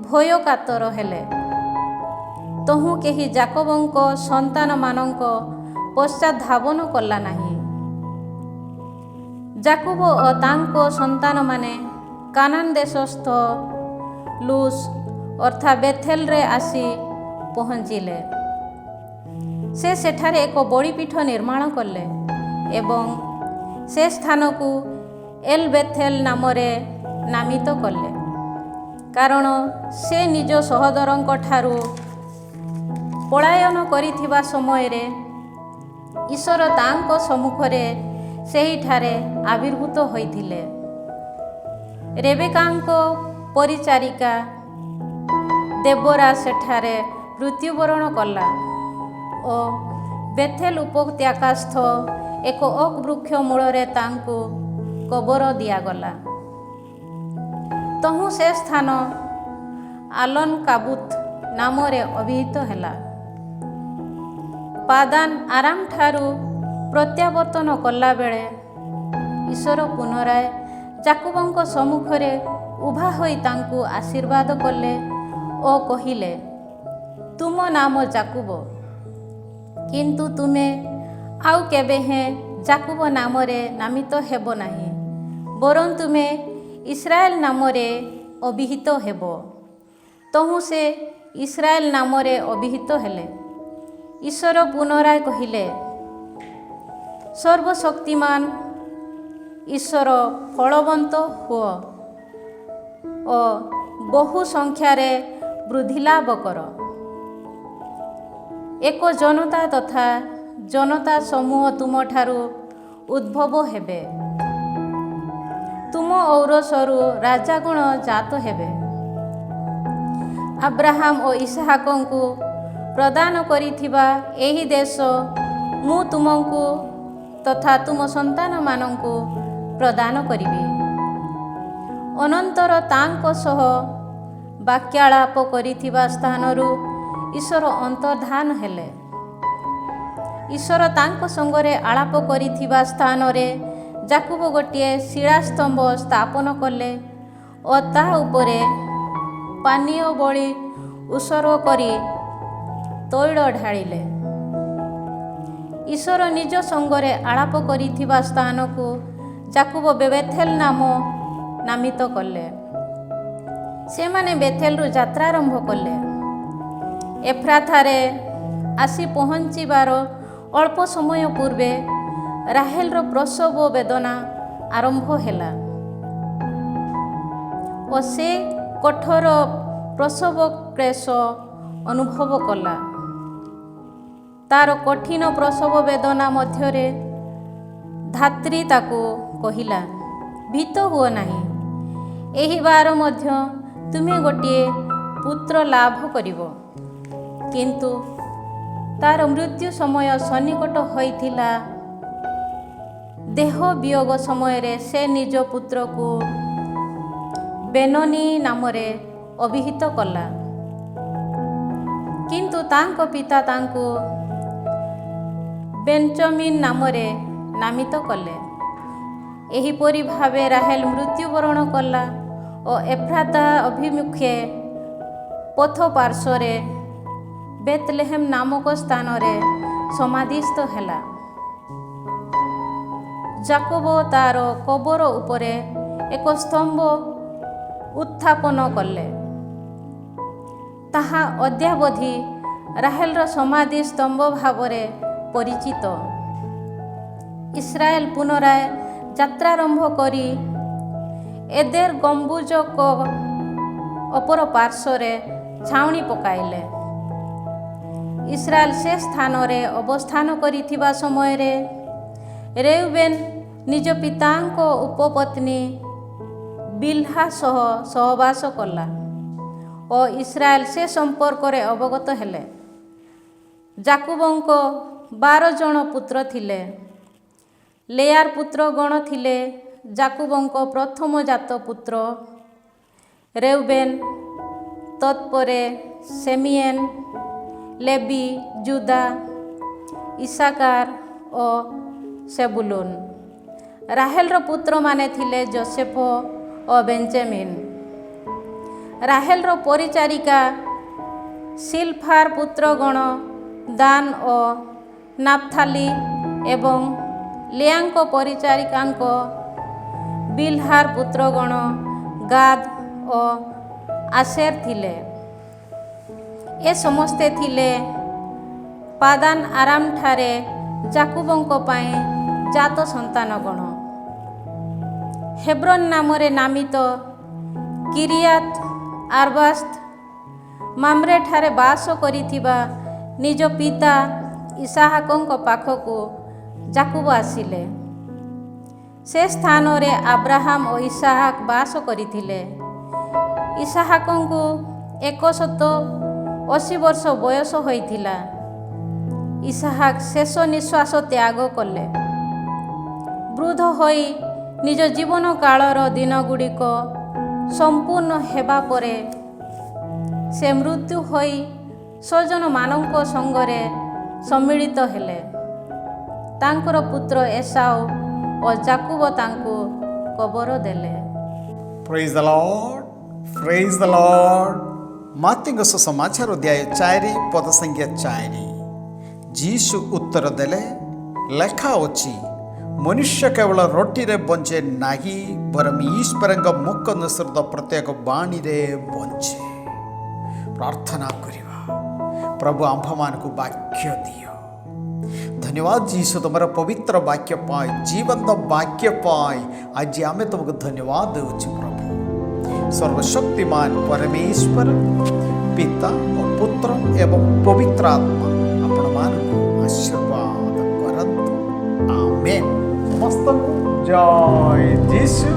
[SPEAKER 2] ଭୟକାତର ହେଲେ। ତହୁଁ କେହି ଯାକୋବଙ୍କ ସନ୍ତାନମାନଙ୍କ ପଶ୍ଚାତ୍ ଧାବନ କଲା ନାହିଁ। ଯାକୁବ ଓ ତାଙ୍କ ସନ୍ତାନମାନେ କାନାନ ଦେଶସ୍ଥ ଲୁସ୍ ଅର୍ଥାତ୍ ବେଥେଲରେ ଆସି ପହଞ୍ଚିଲେ। ସେ ସେଠାରେ ଏକ ବଳିପୀଠ ନିର୍ମାଣ କଲେ ଏବଂ ସେ ସ୍ଥାନକୁ ଏଲ୍ ବେଥେଲ ନାମରେ ନାମିତ କଲେ, କାରଣ ସେ ନିଜ ସହୋଦରଙ୍କ ଠାରୁ ପଳାୟନ କରିଥିବା ସମୟରେ ଈଶ୍ୱର ତାଙ୍କ ସମ୍ମୁଖରେ ସେହିଠାରେ ଆବିର୍ଭୂତ ହୋଇଥିଲେ। ରେବେକାଙ୍କ ପରିଚାରିକା ଦେବୋରା ସେଠାରେ ମୃତ୍ୟୁବରଣ କଲା ଓ ବେଥେଲ ଉପତ୍ୟକାସ୍ଥ ଏକ ଓକ୍ ବୃକ୍ଷ ମୂଳରେ ତାଙ୍କୁ କବର ଦିଆଗଲା। ତହୁଁ ସେ ସ୍ଥାନ ଆଲନ କାବୁତ ନାମରେ ଅଭିହିତ ହେଲା। ପାଦାନ ଆରାମ ଠାରୁ ପ୍ରତ୍ୟାବର୍ତ୍ତନ କଲାବେଳେ ଈଶ୍ୱର ପୁନରାୟ ଯାକୁବଙ୍କ ସମ୍ମୁଖରେ ଉଭା ହୋଇ ତାଙ୍କୁ ଆଶୀର୍ବାଦ କଲେ ଓ କହିଲେ, ତୁମ ନାମ ଯାକୁବ, କିନ୍ତୁ ତୁମେ ଆଉ କେବେ ହେଁ ଯାକୁବ ନାମରେ ନାମିତ ହେବ ନାହିଁ, ବରଂ ତୁମେ ଇସ୍ରାଏଲ ନାମରେ ଅଭିହିତ ହେବ। ତହୁଁ ସେ ଇସ୍ରାଏଲ ନାମରେ ଅଭିହିତ ହେଲେ। ଈଶ୍ୱର ପୁନରାୟ କହିଲେ, ସର୍ବଶକ୍ତିମାନ ଈଶ୍ୱର ଫଳବନ୍ତ ହୁଅ ଓ ବହୁ ସଂଖ୍ୟାରେ ବୃଦ୍ଧି ଲାଭ କର। ଏକ ଜନତା ତଥା ଜନତା ସମୂହ ତୁମଠାରୁ ଉଦ୍ଭବ ହେବେ। ତୁମ ଔରସରୁ ରାଜାଗଣ ଜାତ ହେବେ। ଆବ୍ରାହାମ ଓ ଇସହାକଙ୍କୁ ପ୍ରଦାନ କରିଥିବା ଏହି ଦେଶ ମୁଁ ତୁମକୁ ତଥା ତୁମ ସନ୍ତାନମାନଙ୍କୁ ପ୍ରଦାନ କରିବି। ଅନନ୍ତର ତାଙ୍କ ସହ ବାକ୍ୟାଳାପ କରିଥିବା ସ୍ଥାନରୁ ଈଶ୍ୱର ଅନ୍ତର୍ଧାନ ହେଲେ। ଈଶ୍ୱର ତାଙ୍କ ସଙ୍ଗରେ ଆଳାପ କରିଥିବା ସ୍ଥାନରେ ଯାକୁବ ଗୋଟିଏ ଶିଳାସ୍ତମ୍ଭ ସ୍ଥାପନ କଲେ ଓ ତା ଉପରେ ପାନୀୟ ବଳି ଉତ୍ସର୍ଗ କରି ତୈଳ ଢାଳିଲେ। ଈଶ୍ୱର ନିଜ ସଙ୍ଗରେ ଆଳାପ କରିଥିବା ସ୍ଥାନକୁ ଯାକୁବ ବେଥେଲ ନାମ ନାମିତ କଲେ। ସେମାନେ ବେଥେଲରୁ ଯାତ୍ରା ଆରମ୍ଭ କଲେ। ଏଫ୍ରାଥାରେ ଆସି ପହଞ୍ଚିବାର ଅଳ୍ପ ସମୟ ପୂର୍ବେ ରାହେଲର ପ୍ରସବ ବେଦନା ଆରମ୍ଭ ହେଲା ଓ ସେ କଠୋର ପ୍ରସବ କ୍ଲେଶ ଅନୁଭବ କଲା। ତାର କଠିନ ପ୍ରସବ ବେଦନା ମଧ୍ୟରେ ଧାତ୍ରୀ ତାକୁ କହିଲା, ଭୀତ ହୁଅ ନାହିଁ, ଏହି ବାର ମଧ୍ୟ ତୁମେ ଗୋଟିଏ ପୁତ୍ର ଲାଭ କରିବ। କିନ୍ତୁ ତାର ମୃତ୍ୟୁ ସମୟ ସନ୍ନିକଟ ହୋଇଥିଲା। ଦେହ ବିୟୋଗ ସମୟରେ ସେ ନିଜ ପୁତ୍ରକୁ ବେନୋନି ନାମରେ ଅଭିହିତ କଲା, କିନ୍ତୁ ତାଙ୍କ ପିତା ତାଙ୍କୁ ବେଞ୍ଚମିନ ନାମରେ ନାମିତ କଲେ। ଏହିପରି ଭାବେ ରାହେଲ ମୃତ୍ୟୁବରଣ କଲା ଓ ଏଫ୍ରାତା ଅଭିମୁଖେ ପଥ ପାର୍ଶ୍ୱରେ ବେଥଲେହେମ ନାମକ ସ୍ଥାନରେ ସମାଧିସ୍ଥ ହେଲା। ଯାକୋବ ତାର କବର ଉପରେ ଏକ ସ୍ତମ୍ଭ ଉତ୍ଥାପନ କଲେ। ତାହା ଅଦ୍ୟାବଧି ରାହେଲର ସମାଧି ସ୍ତମ୍ଭ ଭାବରେ ପରିଚିତ। ଇସ୍ରାଏଲ ପୁନରାୟ ଯାତ୍ରାରମ୍ଭ କରି ଏଦେର ଗମ୍ବୁଜକ ଅପର ପାର୍ଶ୍ୱରେ ଛାଉଣି ପକାଇଲେ। ଇସ୍ରାଏଲ ସେ ସ୍ଥାନରେ ଅବସ୍ଥାନ କରିଥିବା ସମୟରେ ରେଉବେନ ନିଜ ପିତାଙ୍କ ଉପପତ୍ନୀ ବିଲ୍ହା ସହ ସହବାସ କଲା ଓ ଇସ୍ରାଏଲ ସେ ସମ୍ପର୍କରେ ଅବଗତ ହେଲେ। ଯାକୁବଙ୍କ 12 ଜଣ ପୁତ୍ର ଥିଲେ। ଲେୟାର ପୁତ୍ରଗଣ ଥିଲେ ଯାକୁବଙ୍କ ପ୍ରଥମ ଜାତ ପୁତ୍ର ରେଉବେନ, ତତ୍ପରେ ସେମିଏନ, ଲେବି, ଜୁଦା, ଇସାକାର ଓ ସେବୁଲୁନ। ରାହେଲର ପୁତ୍ରମାନେ ଥିଲେ ଯୋସେଫ ଓ ବେଞ୍ଚମିନ। ରାହେଲର ପରିଚାରିକା ସିଲଫାର ପୁତ୍ରଗଣ ଦାନ ଓ ନାଫଥାଲି ଏବଂ ଲେୟାଙ୍କ ପରିଚାରିକାଙ୍କ ବିଲ୍ହାର ପୁତ୍ରଗଣ ଗାଦ ଓ ଆସେର ଥିଲେ। ଏ ସମସ୍ତେ ଥିଲେ ପାଦାନ ଆରାମଠାରେ ଯାକୁବଙ୍କ ପାଇଁ ଜାତ ସନ୍ତାନଗଣ। ହେବ୍ରୋନ ନାମରେ ନାମିତ କିରିୟାତ ଆରବାସ୍ତ ମାମ୍ରେଠାରେ ବାସ କରିଥିବା ନିଜ ପିତା ଇସାହାକଙ୍କ ପାଖକୁ ଯାକୁବ ଆସିଲେ। ସେ ସ୍ଥାନରେ ଆବ୍ରାହାମ ଓ ଇସାହାକ ବାସ କରିଥିଲେ। ଇସାହାକଙ୍କୁ 180 ବର୍ଷ ବୟସ ହୋଇଥିଲା। ଇସାହାକ ଶେଷ ନିଶ୍ୱାସ ତ୍ୟାଗ କଲେ। ବୃଦ୍ଧ ହୋଇ ନିଜ ଜୀବନ କାଳର ଦିନଗୁଡ଼ିକ ସମ୍ପୂର୍ଣ୍ଣ ହେବା ପରେ ସେ ମୃତ୍ୟୁ ହୋଇ ସ୍ୱଜନମାନଙ୍କ ସଙ୍ଗରେ ସମ୍ମିଳିତ ହେଲେ। ତାଙ୍କର ପୁତ୍ର ଏସାଉ ଓ ଯାକୁବ ତାଙ୍କୁ କବର ଦେଲେ।
[SPEAKER 1] ପ୍ରେଜ୍ ଦ ଲର୍ଡ, ପ୍ରେଜ୍ ଦ ଲର୍ଡ। ମାର୍କୋଙ୍କ ସୁସମାଚାର ଅଧ୍ୟାୟ 4 ପଦ ସଂଖ୍ୟା 4। ଯୀଶୁ ଉତ୍ତର ଦେଲେ, ଲେଖା ଅଛି, ମନୁଷ୍ୟ କେବଳ ରୋଟିରେ ବଞ୍ଚେ ନାହିଁ, ବରଂ ଈଶ୍ୱରଙ୍କ ମୁଖ ନିଃସୃତ ପ୍ରତ୍ୟେକ ବାଣୀରେ ବଞ୍ଚେ। ପ୍ରାର୍ଥନା କରିବା, ପ୍ରଭୁ ଆମ୍ଭମାନଙ୍କୁ ବାକ୍ୟ ଦିଅ। ଧନ୍ୟବାଦ ଯୀଶୁ, ତୁମର ପବିତ୍ର ବାକ୍ୟ ପାଇଁ, ଜୀବନ୍ତ ବାକ୍ୟ ପାଇଁ ଆଜି ଆମେ ତୁମକୁ ଧନ୍ୟବାଦ ଦେଉଛୁ। ପ୍ରଭୁ ସର୍ବଶକ୍ତିମାନ ପରମେଶ୍ୱର ପିତା ଓ ପୁତ୍ର ଏବଂ ପବିତ୍ର ଆତ୍ମା ଆପଣମାନଙ୍କୁ ଆଶୀର୍ବାଦ କରନ୍ତୁ। ଆମେନ୍। ସମସ୍ତଙ୍କୁ ଜୟ ଯୀଶୁ।